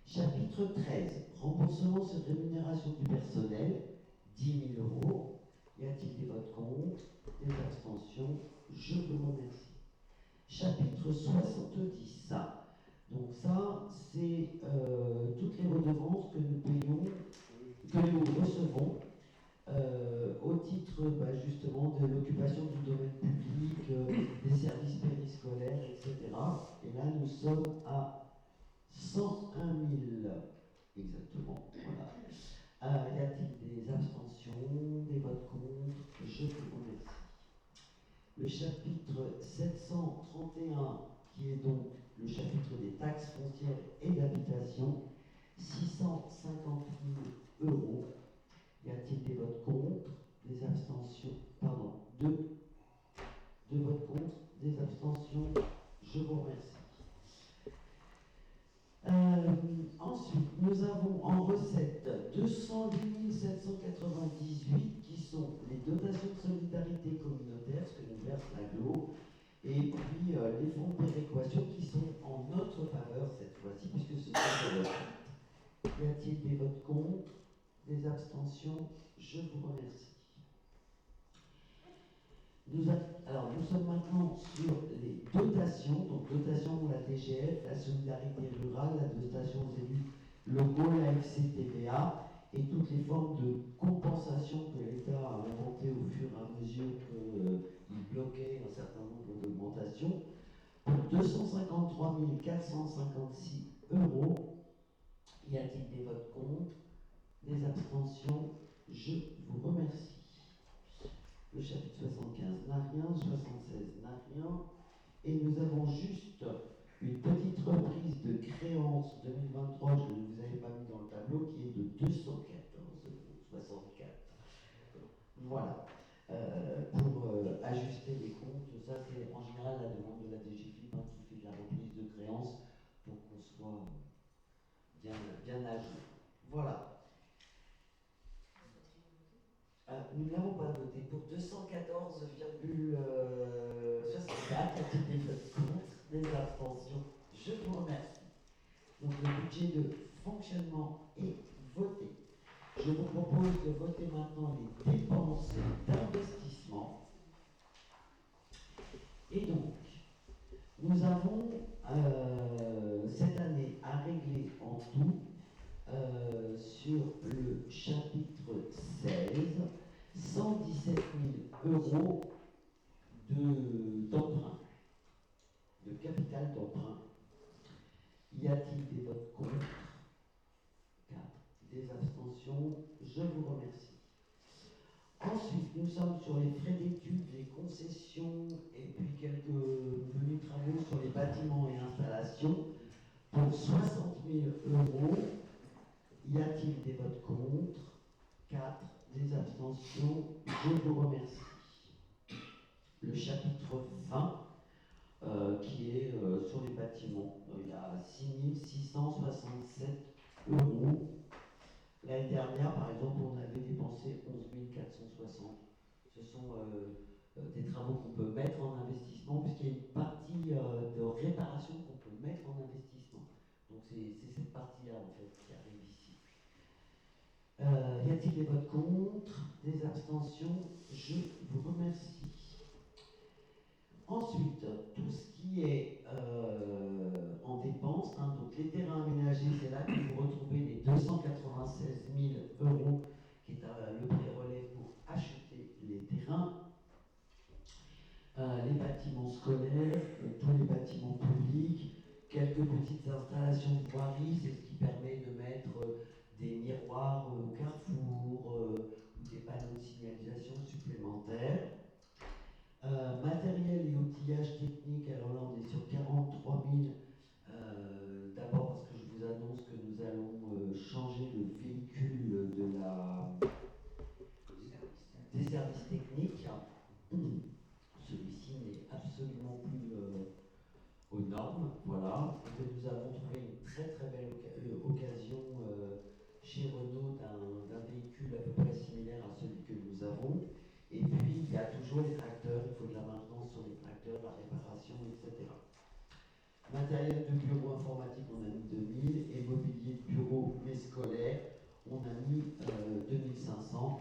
Chapitre 13, remboursement sur rémunération du personnel, 10 000 €. Y a-t-il des votes contre? Des abstentions? Je vous remercie. Chapitre 70, donc ça, c'est toutes les redevances que nous payons, que nous recevons au titre justement de l'occupation du domaine public, des services périscolaires, etc. Et là, nous sommes à 101 000 exactement. Voilà. Y a-t-il des abstentions, des votes contre? Je vous remercie. Le chapitre 731, qui est donc le chapitre des taxes foncières et d'habitation, 650 000 €. Y a-t-il des votes contre? Des abstentions? Pardon, deux votes contre, des abstentions? Je vous remercie. Ensuite, nous avons en recette 210 798 qui sont les dotations de solidarité communautaire, ce que nous verse l'AGLO, et puis les fonds de péréquation qui sont en notre faveur cette fois-ci, puisque ce sont des votes. Y a-t-il des votes contre? Des abstentions? Je vous remercie. Alors, nous sommes maintenant sur les dotations, donc dotation pour la DGF, la solidarité rurale, la dotation aux élus locaux, la FCTVA et toutes les formes de compensation que l'État a inventées au fur et à mesure qu'il bloquait un certain nombre d'augmentations. Pour 253 456 €, y a-t-il des votes contre? Des abstentions? Je vous remercie. Le chapitre 75 n'a rien, 76 n'a rien, et nous avons juste une petite reprise de créance 2023, je ne vous avais pas mis dans le tableau, qui est de 214,64 €. Voilà. Pour ajuster les comptes, ça c'est en général la demande de la DGFiP qui fait de la reprise de créance pour qu'on soit bien à jour. Voilà. Nous ne l'avons pas voté pour 214,64 à titre des votes contre, des abstentions. Je vous remercie. Donc le budget de fonctionnement est voté. Je vous propose de voter maintenant les dépenses d'investissement. Et donc, nous avons cette année à régler en tout sur le chapitre 16, 117 000 € d'emprunt, de capital d'emprunt. Y a-t-il des votes contre? 4. Des abstentions? Je vous remercie. Ensuite, nous sommes sur les frais d'études, les concessions et puis quelques menus travaux sur les bâtiments et installations pour 60 000 €. Y a-t-il des votes contre? 4. Des abstentions? Je vous remercie. Le chapitre 20, qui est sur les bâtiments, il y a 6 667 €. L'année dernière, par exemple, on avait dépensé 11 460. Ce sont des travaux qu'on peut mettre en investissement, puisqu'il y a une partie de réparation qu'on peut mettre en investissement. Donc c'est cette partie-là, en fait, qui arrive ici. Y a-t-il des votes contre? Des abstentions? Je vous remercie. Ensuite, tout ce qui est en dépenses, donc les terrains aménagés, c'est là que vous retrouvez les 296 000 €, qui est le pré-relais pour acheter les terrains. Les bâtiments scolaires, tous les bâtiments publics, quelques petites installations de voirie, c'est ce qui permet de mettre des miroirs au carrefour ou des panneaux de signalisation supplémentaires. Matériel et outillage technique, alors là on est sur 43 000. D'abord parce que je vous annonce que nous allons changer le véhicule des services techniques. Celui-ci n'est absolument plus aux normes, voilà. Et que nous avons trouvé une très très belle occasion chez Renault d'un véhicule à peu près similaire à celui que nous avons. Et puis il y a toujours les tracteurs, il faut de la maintenance sur les tracteurs, la réparation, etc. Matériel de bureau informatique, on a mis 2000, et mobilier de bureau mais scolaire, on a mis 2500.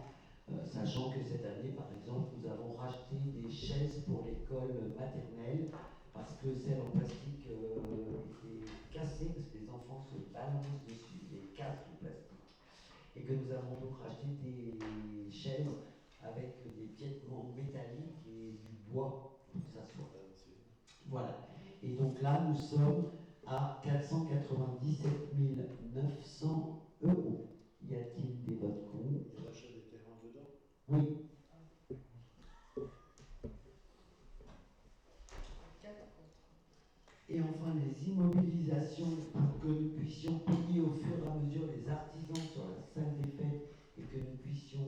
Sachant que cette année, par exemple, nous avons racheté des chaises pour l'école maternelle parce que celles en plastique étaient cassées, parce que les enfants se balancent dessus, les cassent le plastique. Et que nous avons donc racheté des chaises avec des piétements métalliques et du bois pour s'asseoir. Voilà. Et donc là, nous sommes à 497 900 €. Y a-t-il des votes contre? Oui. Et enfin, les immobilisations pour que nous puissions payer au fur et à mesure les artisans sur la salle des fêtes et que nous puissions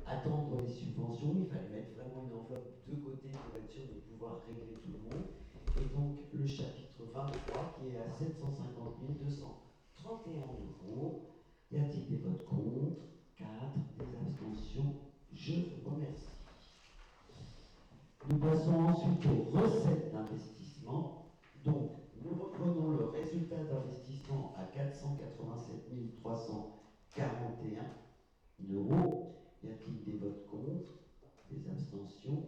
attendre les subventions. Il fallait mettre vraiment une enveloppe de côté pour être sûr de pouvoir régler tout le monde. Et donc, le chapitre 23 qui est à 750 231 €. Y a-t-il des votes contre? 4. Des abstentions? Je vous remercie. Nous passons ensuite aux recettes d'investissement. Donc, nous reprenons le résultat d'investissement à 487 341 €. Y a-t-il des votes contre? Des abstentions?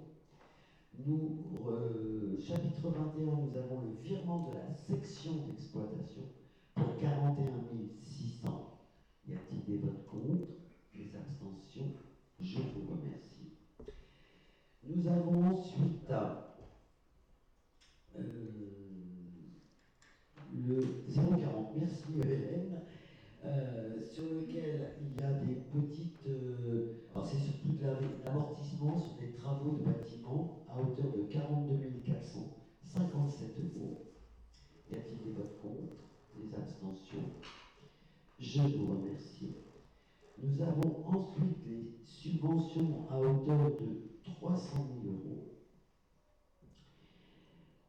Chapitre 21, nous avons le virement de la section d'exploitation pour 41 600. Y a-t-il des votes contre? Des abstentions? Je vous remercie. Nous avons ensuite le 040, merci Hélène, sur lequel il y a des petites... alors c'est surtout de l'amortissement sur des travaux de bâtiments à hauteur de 42 457 €. Je vous remercie. Nous avons ensuite les subventions à hauteur de 300 000 euros.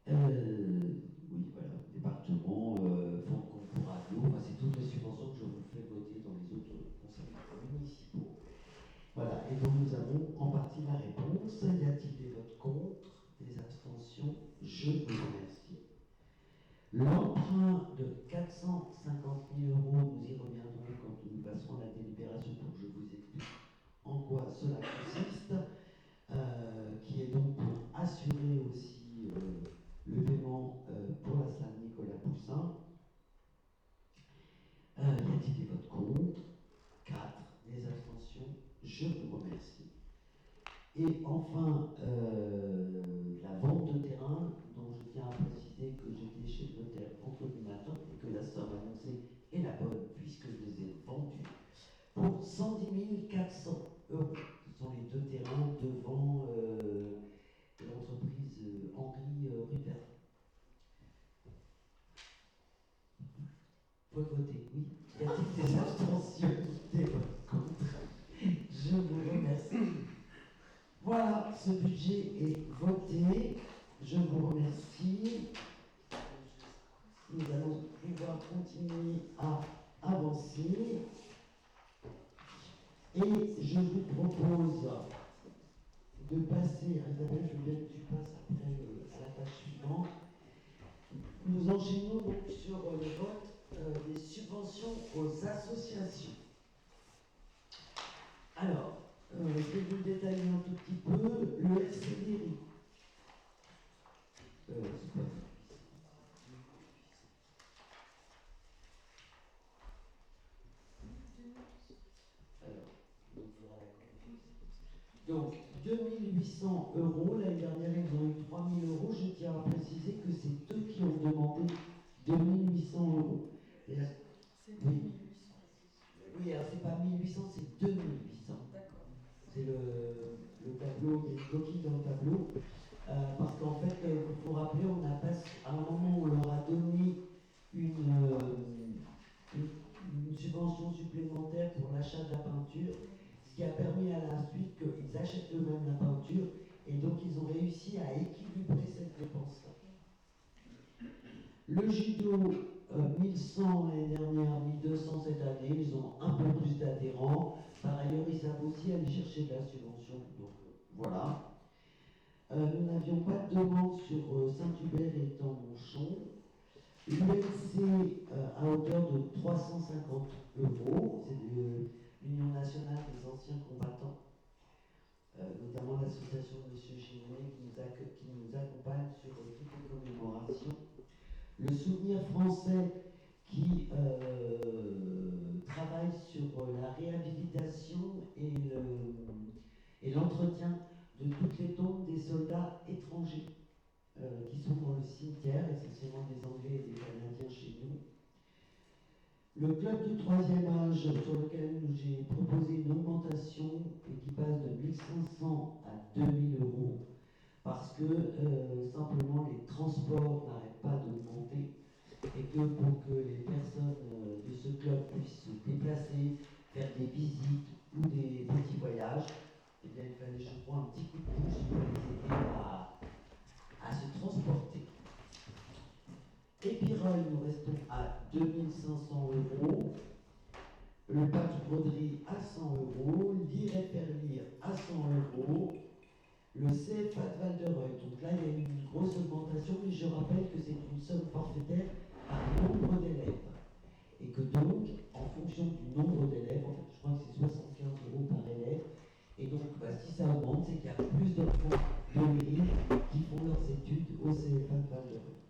Oui, voilà, département, fonds de concours à l'eau, c'est toutes les subventions que je vous fais voter dans les autres conseils municipaux. Voilà, et donc nous avons en partie la réponse. Y a-t-il des votes contre, des abstentions? Je vous remercie. L'emprunt de 450 000 euros, nous y reviendrons quand nous passerons à la délibération pour que je vous explique en quoi cela consiste, qui est donc pour assurer aussi le paiement pour la salle Nicolas Poussin. Y a-t-il des votes contre? 4. Des abstentions? Je vous remercie. Et enfin, la vente de terrain, dont je tiens à préciser que j'étais chez le notaire vendredi matin et que la somme annoncée est la bonne puisque je les ai vendus pour 110 400 euros. Ce sont les deux terrains devant l'entreprise Henri Rivera. Vous pouvez voter, oui. Y a-t-il des abstentions? Des votes contre? Je vous remercie. Voilà, ce budget est voté. Je vous remercie. Nous allons pouvoir continuer à avancer. Et je vous propose de passer, Isabelle, je veux bien que tu passes après à la page suivante. Nous enchaînons donc sur le vote des subventions aux associations. Alors, je vais vous détailler un tout petit peu le FCDRI. Donc, 2800 euros. L'année dernière, ils ont eu 3000 euros. Je tiens à préciser que c'est eux qui ont demandé 2800 euros. C'est Oui. 2800. Oui, alors c'est pas 1800, c'est 2800. D'accord. C'est le tableau, il y a une coquille dans le tableau. Parce qu'en fait, il faut rappeler, on a passé, à un moment où on leur a donné une subvention supplémentaire pour l'achat de la peinture, ce qui a permis à la suite qu'ils achètent eux-mêmes la peinture, et donc ils ont réussi à équilibrer cette dépense-là. Le judo, 1100 l'année dernière, 1200 cette année, ils ont un peu plus d'adhérents. Par ailleurs, ils savent aussi aller chercher de la subvention, donc voilà. Nous n'avions pas de demande sur Saint-Hubert et Tanmonchon. L'UNC à hauteur de 350 euros, c'est l'Union nationale des anciens combattants, notamment l'association de M. Ginet qui nous accompagne sur toutes les commémorations. Le Souvenir français qui travaille sur la réhabilitation et l'entretien de toutes les tombes des soldats étrangers qui sont dans le cimetière, essentiellement des Anglais et des Canadiens chez nous. Le club du troisième âge, sur lequel j'ai proposé une augmentation et qui passe de 1500 à 2000 euros, parce que simplement les transports n'arrêtent pas d'augmenter et que pour que les personnes de ce club puissent se déplacer, faire des visites ou des petits voyages, eh bien, il fallait, je crois, un petit coup de pouce pour les aider à se transporter. Épireuil, nous restons à 2500 euros. Le patch broderie à 100 euros. Lire et faire lire à 100 euros. Le CFA de Val-de-Reuil. Donc là, il y a eu une grosse augmentation, mais je rappelle que c'est une somme forfaitaire par nombre d'élèves. Et que donc, en fonction du nombre d'élèves, en fait, je crois que c'est 75 euros par élève. Et donc, si ça augmente, c'est qu'il y a plus d'enfants de mairie qui font leurs études au CFA de Val-de-Reuil.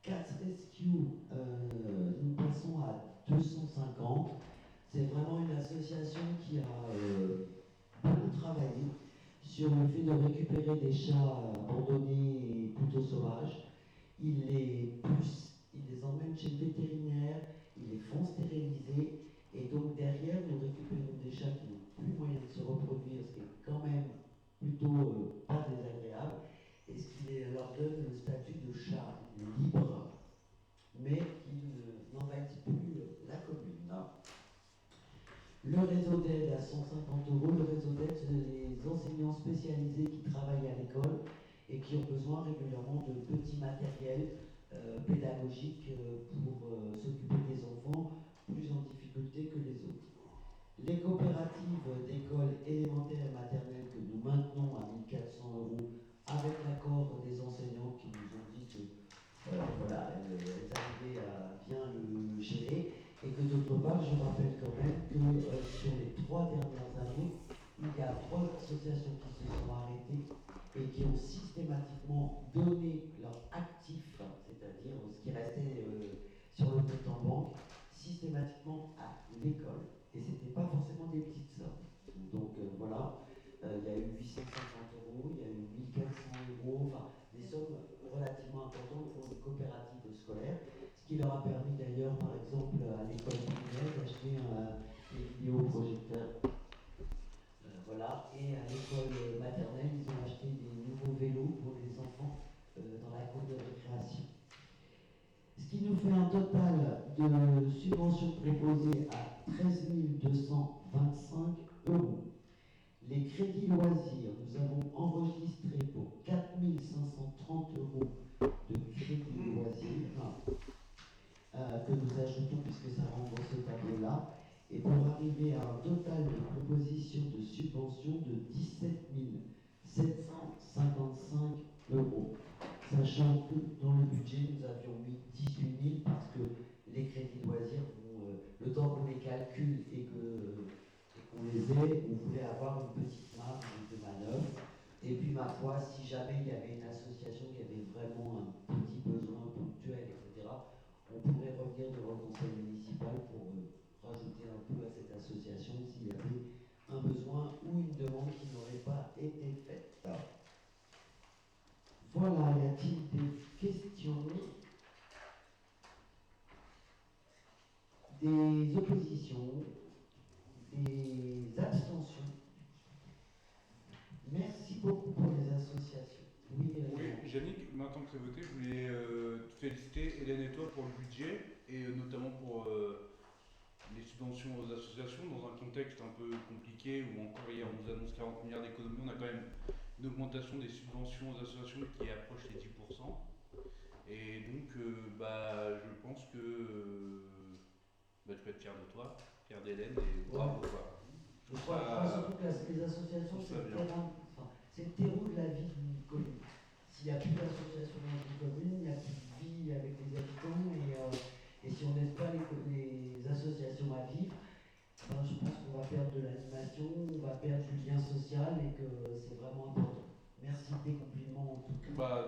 Cats Rescue, nous passons à 250. C'est vraiment une association qui a beaucoup travaillé sur le fait de récupérer des chats abandonnés et plutôt sauvages. Ils les poussent, ils les emmènent chez le vétérinaire, ils les font stériliser. Et donc derrière, nous récupérons des chats qui n'ont plus moyen de se reproduire, ce qui est quand même plutôt pas désagréable, et ce qui leur donne le statut de chat libre, mais qui n'envahit plus la commune. Le réseau d'aide à 150 euros. Le réseau d'aide, c'est les enseignants spécialisés qui travaillent à l'école et qui ont besoin régulièrement de petits matériels pédagogiques pour s'occuper des enfants plus en difficulté que les autres. Les coopératives d'écoles élémentaires et maternelles que nous maintenons à 1 400 euros avec l'accord des enseignants qui nous ont dit que voilà, elles arrivaient à bien le gérer. Et que d'autre part, je rappelle quand même que sur les 3 dernières années, il y a 3 associations qui se sont arrêtées et qui ont systématiquement donné leur actif, c'est-à-dire ce qui restait sur le compte en banque, systématiquement à l'école. Et ce n'était pas forcément des petites sommes. Donc voilà, il y a eu 850 euros, il y a eu 1 400 euros, enfin des sommes relativement importantes pour une coopérative scolaire. Ce qui leur a permis d'ailleurs, par exemple, à l'école primaire d'acheter des vidéoprojecteurs. Voilà. Et à l'école maternelle, ils ont acheté des nouveaux vélos pour les enfants dans la cour de récréation. Ce qui nous fait un total de subventions proposées à 13 225 euros. Les crédits loisirs, nous avons enregistré pour 4 530 euros de crédits loisirs. Que nous ajoutons puisque ça rentre dans ce tableau-là, et pour arriver à un total de propositions de subventions de 17 755 euros. Sachant que dans le budget, nous avions mis 18 000 parce que les crédits loisirs, le temps qu'on les calcule et qu'on les ait, on voulait avoir une petite marge de manœuvre. Et puis, ma foi, si jamais il y avait une association qui avait vraiment un petit besoin ponctuel, etc., on pourrait revenir devant le conseil municipal pour rajouter un peu à cette association s'il y avait un besoin ou une demande qui n'aurait pas été faite. Voilà, y a-t-il des questions? Des oppositions? Des abstentions? Merci beaucoup pour les associations. Oui, Yannick, maintenant que c'est voté, je voulais te féliciter, Hélène et toi, pour le budget, et notamment pour les subventions aux associations, dans un contexte un peu compliqué, où encore hier on nous annonce 40 milliards d'économies, on a quand même une augmentation des subventions aux associations qui approche les 10%. Et donc, je pense que tu peux être fier de toi, fier d'Hélène, et bravo, quoi. Je crois surtout que les associations, c'est le terreau de la vie d'une commune. S'il n'y a plus d'association dans une commune, il n'y a plus de vie avec les habitants, et si on n'aide pas les associations à vivre, je pense qu'on va perdre de l'animation, on va perdre du lien social, et que c'est vraiment important. Merci de tes compliments en tout cas.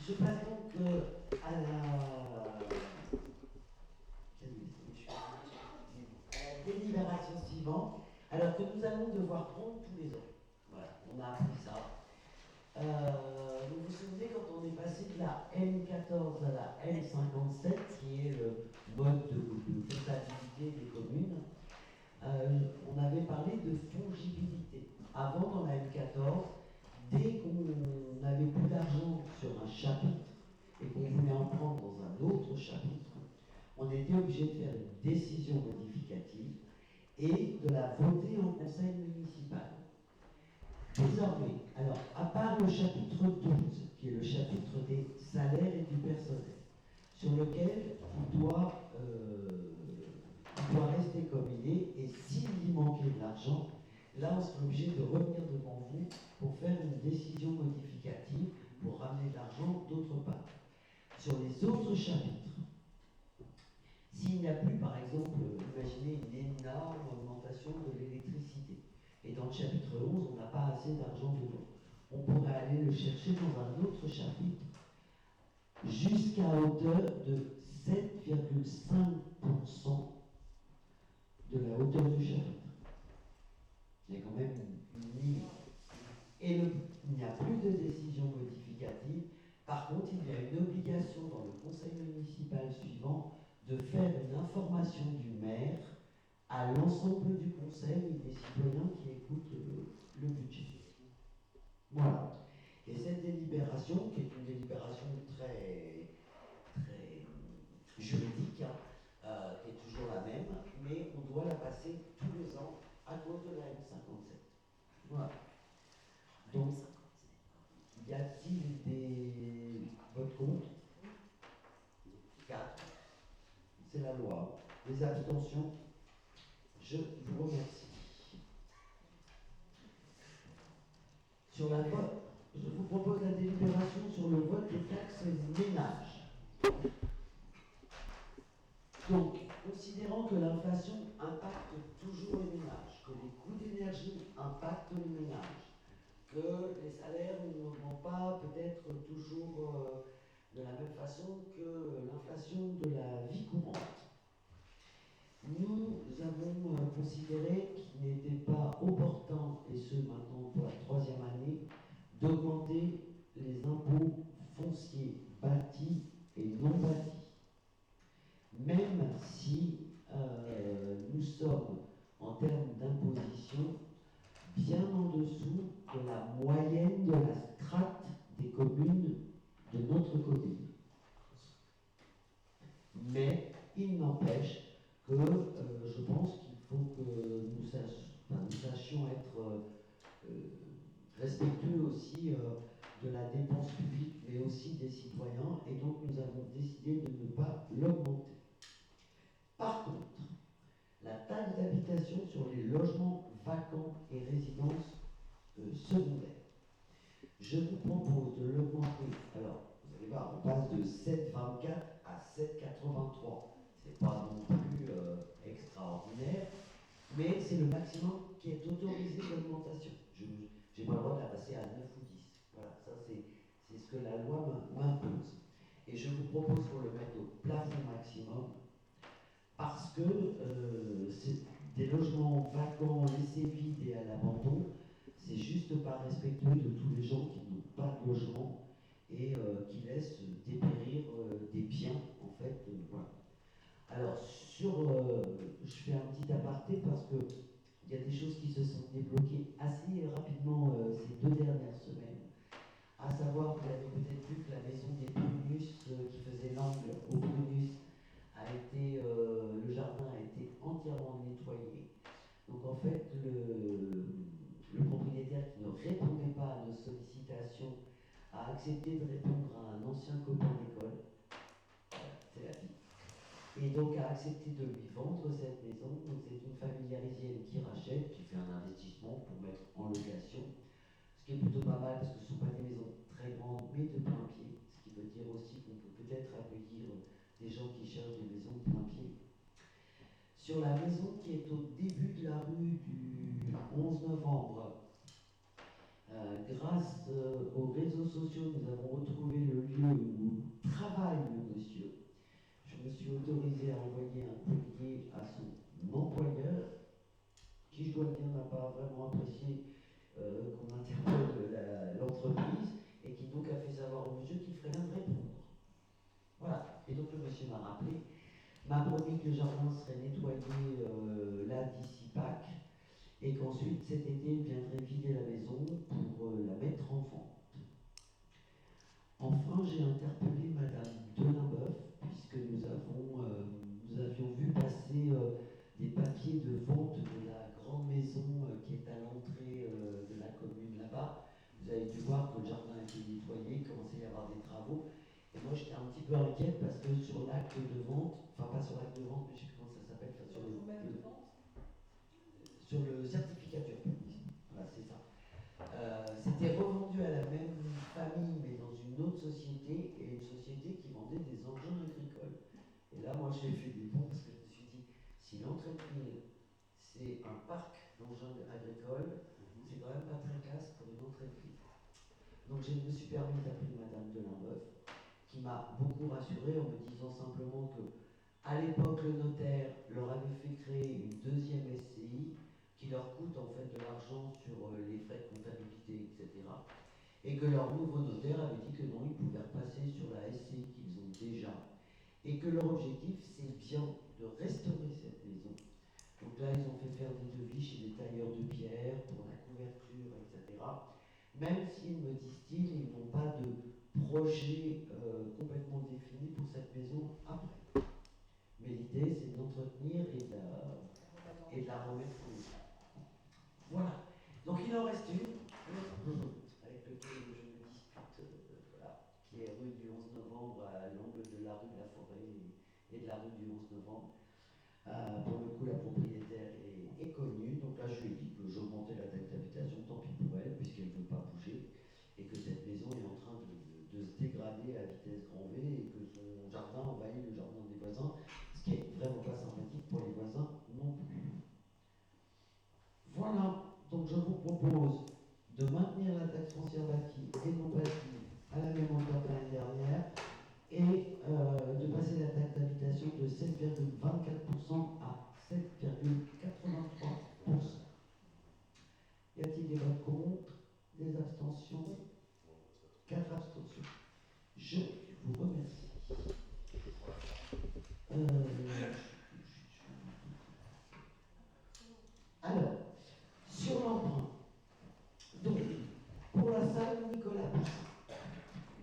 Je passe donc à la délibération suivante, alors que nous allons devoir prendre tous les ans. Voilà, on a appris ça. Vous vous souvenez quand on est passé de la M14 à la M57, qui est le mode de comptabilité des communes, on avait parlé de fongibilité. Avant, dans la M14, dès qu'on n'avait plus d'argent sur un chapitre et qu'on voulait en prendre dans un autre chapitre, on était obligé de faire une décision modificative et de la voter en conseil municipal. Désormais, alors, à part le chapitre 12, qui est le chapitre des salaires et du personnel, sur lequel il doit rester comme il est, et s'il y manquait de l'argent, là on serait obligé de revenir devant vous pour faire une décision modificative pour ramener de l'argent d'autre part. Sur les autres chapitres, s'il n'y a plus, par exemple, imaginez une énorme augmentation de l'électricité, et dans le chapitre 11, on n'a pas assez d'argent dedans, on pourrait aller le chercher dans un autre chapitre jusqu'à hauteur de 7,5% de la hauteur du chapitre. Il y a quand même une limite. Et il n'y a plus de décision modificative. Par contre, il y a une obligation dans le conseil municipal suivant de faire une information du maire à l'ensemble du conseil et des citoyens qui écoutent le budget. Voilà. Et cette délibération, qui est une délibération très, très juridique, qui est toujours toujours la même, mais on doit la passer tous les ans à cause de la M57. Voilà. Donc, y a-t-il des votes contre? 4. C'est la loi. Les abstentions? Je vous remercie. Sur la vote, je vous propose la délibération sur le vote des taxes ménages. Donc, considérant que l'inflation impacte toujours les ménages, que les coûts d'énergie impactent les ménages, que les salaires n'augmentent pas peut-être toujours de la même façon que l'inflation de la vie courante, nous avons considéré qu'il n'était pas opportun, et ce maintenant pour la 3e année, d'augmenter les impôts fonciers bâtis et non bâtis. Même si nous sommes, en termes d'imposition, bien en dessous de la moyenne de la strate des communes de notre commune. Mais il n'empêche que je pense qu'il faut que nous sachions être respectueux aussi de la dépense publique, mais aussi des citoyens, et donc nous avons décidé de ne pas l'augmenter. Par contre, la taxe d'habitation sur les logements vacants et résidences secondaires, je vous propose de l'augmenter. Alors, vous allez voir, on passe de 7,24 à 7,83. C'est pas non plus extraordinaire, mais c'est le maximum qui est autorisé d'augmentation. Je n'ai pas le droit de la passer à 9 ou 10. Voilà, ça c'est ce que la loi m'impose. Et je vous propose pour le mettre au plafond maximum, parce que c'est des logements vacants, laissés vides et à l'abandon, c'est juste pas respectueux de tous les gens qui n'ont pas de logement et qui laissent dépérir des biens, en fait. Voilà. Alors, je fais un petit aparté parce que il y a des choses qui se sont débloquées assez rapidement ces 2 dernières semaines. À savoir, vous avez peut-être vu que la maison des Prunus qui faisait l'angle au Prunus le jardin a été entièrement nettoyé. Donc en fait, le propriétaire qui ne répondait pas à nos sollicitations a accepté de répondre à un ancien copain d'école. C'est la vie. Et donc a accepté de lui vendre cette maison. Donc c'est une famille parisienne qui rachète, qui fait un investissement pour mettre en location. Ce qui est plutôt pas mal parce que ce ne sont pas des maisons très grandes mais de plein pied. Ce qui veut dire aussi qu'on peut peut-être accueillir des gens qui cherchent des maisons de plein pied. Sur la maison qui est au début de la rue du 11 novembre, grâce aux réseaux sociaux, nous avons retrouvé le lieu où travaille le monsieur. Je me suis autorisé à envoyer un courrier à son employeur, qui, je dois le dire, n'a pas vraiment apprécié qu'on interpelle l'entreprise, et qui donc a fait savoir au monsieur qu'il ferait bien de répondre. Voilà. Et donc le monsieur m'a rappelé, m'a promis que le jardin serait nettoyé là d'ici Pâques, et qu'ensuite cet été il viendrait vider la maison pour la mettre en vente. Enfin, j'ai interpellé Madame Delimboeuf, puisque nous avions vu passer des papiers de vente de la grande maison qui est à l'entrée de la commune là-bas. Vous avez dû voir que le jardin a été nettoyé, il commençait à y avoir des travaux. Et moi j'étais un petit peu inquiète parce que sur l'acte de vente, enfin pas sur l'acte de vente, mais je sais plus comment ça s'appelle, sur le certificat d'urbanisme. Voilà, c'est ça. C'était revendu à la même famille, mais dans une autre société, et une société qui vendait des engins agricoles. Et là, moi, j'ai fait des bons parce que je me suis dit, si l'entreprise, c'est un parc d'engins agricoles, c'est quand même pas très classe pour une entreprise. Donc, je me suis permis d'appeler Madame Delimboeuf, qui m'a beaucoup rassuré en me disant simplement que, à l'époque, le notaire leur avait fait créer une deuxième SCI qui leur coûte en fait de l'argent sur les frais de comptabilité, etc. Et que leur nouveau notaire avait dit que non, ils pouvaient repasser sur la SCI qu'ils ont déjà. Et que leur objectif, c'est bien de restaurer cette maison. Donc là, ils ont fait faire des devis chez des tailleurs de pierre pour la couverture, etc. Même s'ils, me disent-ils, ils n'ont pas de projet complètement défini pour cette maison après. Mais l'idée, c'est d'entretenir et de la rue du 11 novembre. Pour le coup, la propriétaire est connue, donc là je lui ai dit que j'augmentais la taxe d'habitation, tant pis pour elle, puisqu'elle ne veut pas bouger, et que cette maison est en train de se dégrader à vitesse grand V, et que son jardin envahit le jardin des voisins, ce qui est vraiment pas sympathique pour les voisins non plus. Voilà, donc je vous propose de maintenir la taxe foncière bâtie et non bâtie à la même hauteur que l'année dernière, et de passer la taxe d'habitation de 7,24% à 7,83%. Y a-t-il des votes contre? Des abstentions? 4 abstentions. Je vous remercie. Alors, sur l'emprunt, donc, pour la salle Nicolas Poussin,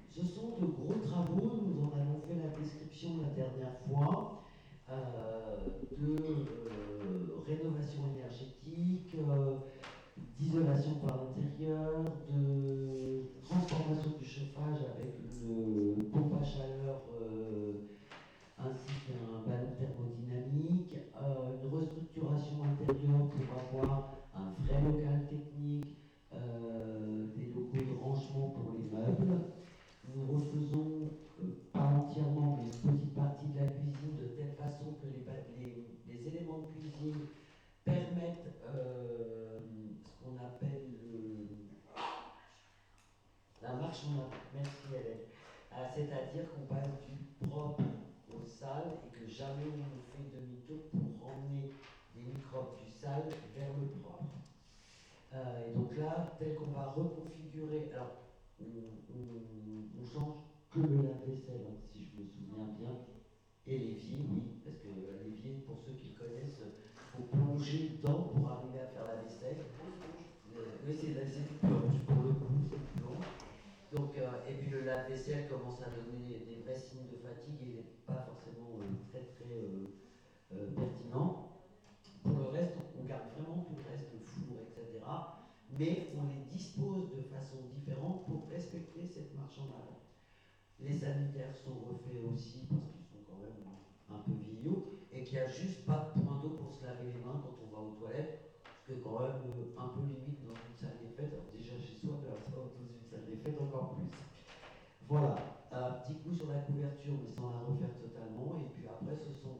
ce sont de gros travaux, nous en avons fait la description la dernière fois, de rénovation énergétique, d'isolation par l'intérieur, de transformation du chauffage avec une pompe à chaleur ainsi qu'un ballon thermodynamique, une restructuration intérieure pour avoir un vrai local technique, des locaux de rangement pour les meubles. Nous refaisons, pas entièrement, mais une petite partie de la cuisine de telle façon que les éléments de cuisine permettent ce qu'on appelle la marche en avant. Merci Hélène. C'est-à-dire qu'on passe du propre au sale et que jamais on ne fait demi-tour pour ramener les microbes du sale vers le propre. Et donc là, tel qu'on va reconfigurer, alors on change que le lave-vaisselle, hein, si je me souviens bien, et l'évier, oui, parce que l'évier, pour ceux qui le connaissent, il faut plonger dedans pour arriver à faire la vaisselle. Oui, c'est du plonge pour le coup, c'est du plonge. Donc, et puis le lave-vaisselle commence à donner des vrais signes de fatigue et pas forcément très pertinent. Pour le reste, on garde vraiment tout le reste, le four, etc. Mais on les dispose de façon différente pour respecter cette marche en avant. Les sanitaires sont refaits aussi parce qu'ils sont quand même un peu vieillots et qu'il n'y a juste pas de point d'eau pour se laver les mains quand on va aux toilettes, ce qui est quand même un peu limite dans une salle des fêtes. Alors déjà chez soi, mais alors dans une salle des fêtes encore plus. Voilà, un petit coup sur la couverture, mais sans la refaire totalement. Et puis après, ce sont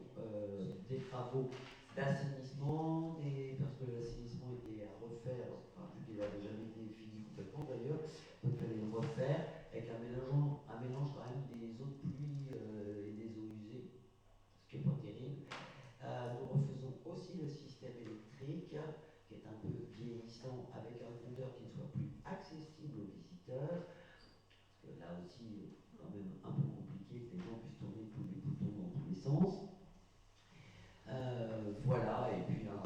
des travaux d'assainissement, parce que l'assainissement était à refaire, enfin, vu qu'il n'avait jamais été fini complètement d'ailleurs, donc il fallait le refaire, avec un mélange quand même des eaux de pluie et des eaux usées, ce qui n'est pas terrible. Nous refaisons aussi le système électrique, qui est un peu vieillissant, avec un compteur qui ne soit plus accessible aux visiteurs, parce que là aussi, quand même un peu compliqué que les gens puissent tourner tous les boutons dans tous les sens. Voilà, et puis un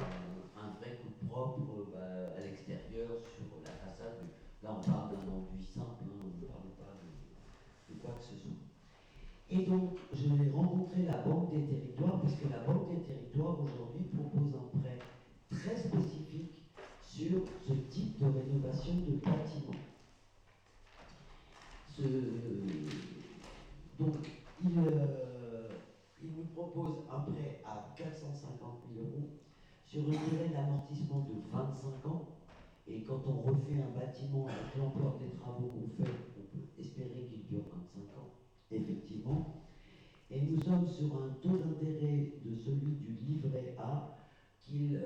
vrai coup de propre à l'extérieur sur la façade. Là, on parle d'un enduit simple, hein, on ne parle pas de quoi que ce soit. Et donc, je vais rencontrer la Banque des Territoires, puisque la Banque des Territoires, aujourd'hui, propose un prêt très spécifique sur ce type de rénovation de bâtiments. Donc, il nous propose un prêt à 450 000 € sur une durée d'amortissement de 25 ans. Et quand on refait un bâtiment avec l'ampleur des travaux qu'on fait, on peut espérer qu'il dure 25 ans, effectivement. Et nous sommes sur un taux d'intérêt de celui du livret A qu'il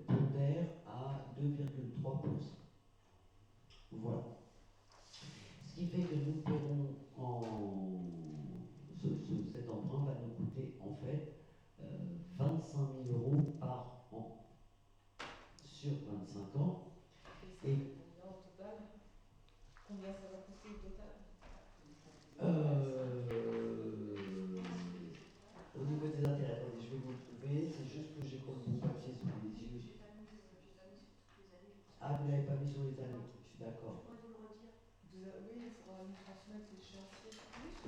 pondère à 2,3%. Voilà. Ce qui fait que nous paierons cet emprunt va nous coûter en fait 25 000 € par an sur 25 ans. Et combien au total? Combien ça va coûter au total? Au niveau des intérêts, attendez, je vais vous le trouver, c'est juste que j'ai comme mon papier sous les yeux. Ah, vous ne l'avez pas mis sur les années, d'accord. Oui, il faudra nous transmettre l'échéancier.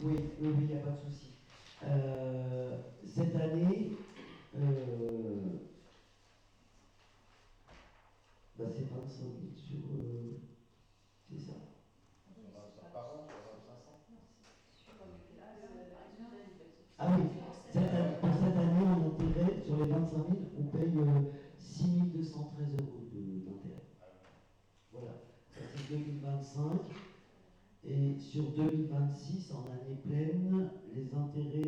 Oui, il n'y a pas de souci. Cette année, c'est 25 000 sur. C'est ça. Ah oui, cette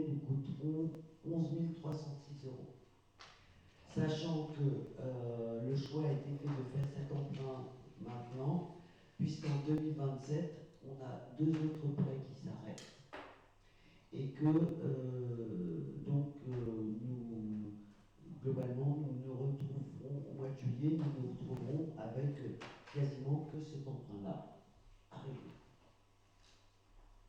projets nous coûteront 11 306 euros. Sachant que le choix a été fait de faire cet emprunt maintenant, puisqu'en 2027, on a 2 autres prêts qui s'arrêtent. Et que nous, globalement, nous nous retrouverons au mois de juillet, nous nous retrouverons avec quasiment que cet emprunt-là à régler.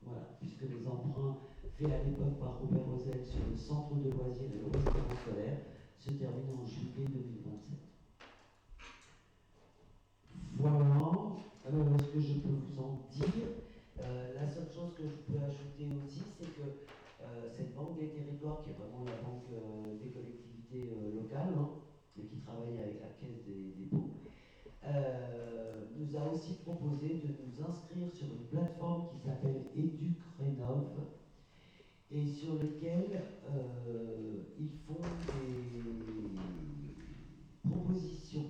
Voilà, puisque les emprunts faits à l'époque par Robert Rosel sur le centre de loisirs et le restaurant scolaire se terminent en juillet 2027. Voilà ce que je peux vous en dire. La seule chose que je peux ajouter aussi, c'est que cette banque des territoires, qui est vraiment la banque des collectivités locales, et qui travaille avec la Caisse des dépôts, nous a aussi proposé de nous inscrire sur une plateforme qui s'appelle EducRénov et sur lequel ils font des propositions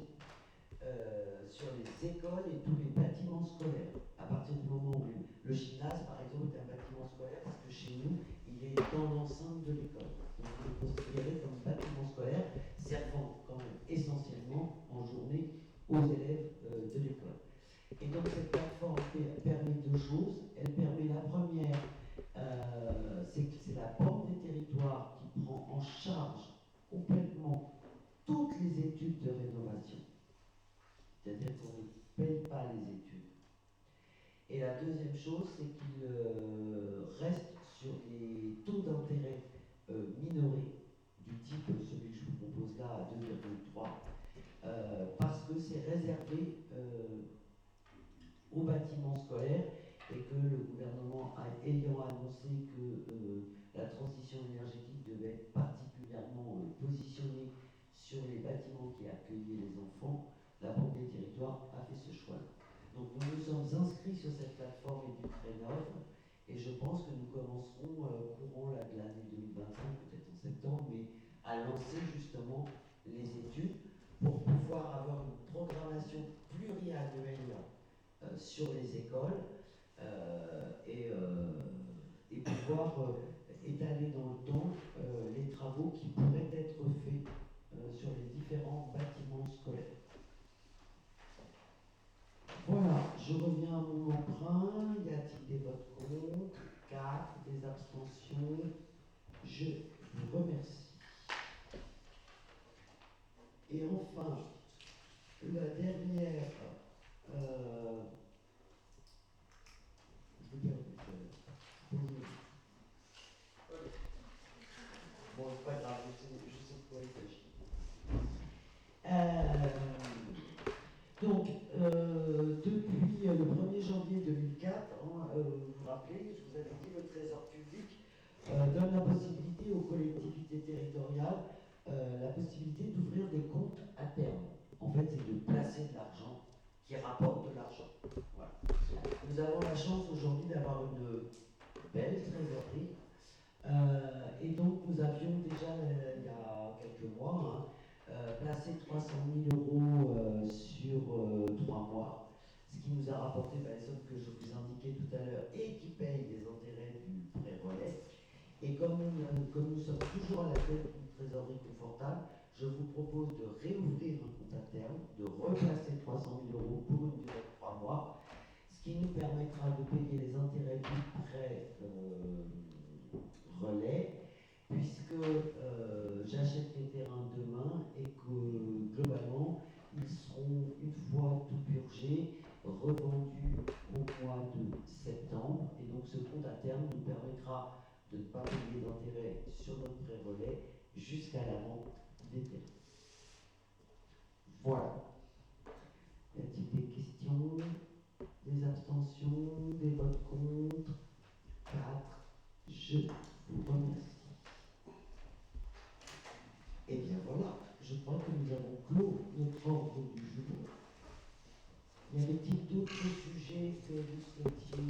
sur les écoles et tous les bâtiments scolaires. À partir du moment où le gymnase, par exemple, est un bâtiment scolaire, parce que chez nous, il est dans l'enceinte de l'école. Donc il est considéré comme bâtiment scolaire, servant quand même essentiellement en journée aux élèves de l'école. Et donc cette plateforme permet 2 choses. Elle permet la première, c'est que c'est la Banque des territoires qui prend en charge complètement toutes les études de rénovation. C'est-à-dire qu'on ne paye pas les études. Et la deuxième chose, c'est qu'il reste sur les taux d'intérêt minorés, du type celui que je vous propose là à 2,3, parce que c'est réservé aux bâtiments scolaires et que le gouvernement ayant annoncé que la transition énergétique devait être particulièrement positionnée sur les bâtiments qui accueillaient les enfants, la Banque des territoires a fait ce choix-là. Donc nous nous sommes inscrits sur cette plateforme EducRénov et je pense que nous commencerons courant de l'année 2025, peut-être en septembre, mais à lancer justement les études pour pouvoir avoir une programmation pluriannuelle sur les écoles et pouvoir étaler dans le temps les travaux qui pourraient être faits sur les différents bâtiments scolaires. Voilà, je reviens à mon emprunt. Y a-t-il des votes contre? 4, des abstentions? Je vous remercie. Et enfin, la dernière. Je vais bon, c'est pas grave, je sais de quoi il s'agit. Donc, depuis le 1er janvier 2004, vous vous rappelez, je vous avais dit, le Trésor public donne la possibilité aux collectivités territoriales la possibilité d'ouvrir des comptes à terme. En fait, c'est de placer de l'argent qui rapporte de l'argent. Voilà. Nous avons la chance aujourd'hui d'avoir une belle trésorerie. Et donc, nous avions déjà, il y a quelques mois, placé 300 000 euros sur 3 mois, ce qui nous a rapporté les sommes que je vous indiquais tout à l'heure et qui payent les intérêts du prêt relais. Et comme nous sommes toujours à la tête d'une trésorerie confortable, je vous propose de réouvrir un compte à terme, de replacer 300 000 euros pour une durée de 3 mois, ce qui nous permettra de payer les intérêts du prêt relais, puisque j'achète les terrains demain et que globalement ils seront, une fois tout purgés, revendus au mois de septembre. Et donc ce compte à terme nous permettra de ne pas payer d'intérêt sur notre prêt relais jusqu'à la vente des terrains. Voilà. Y a-t-il des questions, des abstentions, des votes contre? 4. Je vous remercie. Et bien voilà, je crois que nous avons clos notre ordre du jour. Y avait-il d'autres sujets que vous souhaitiez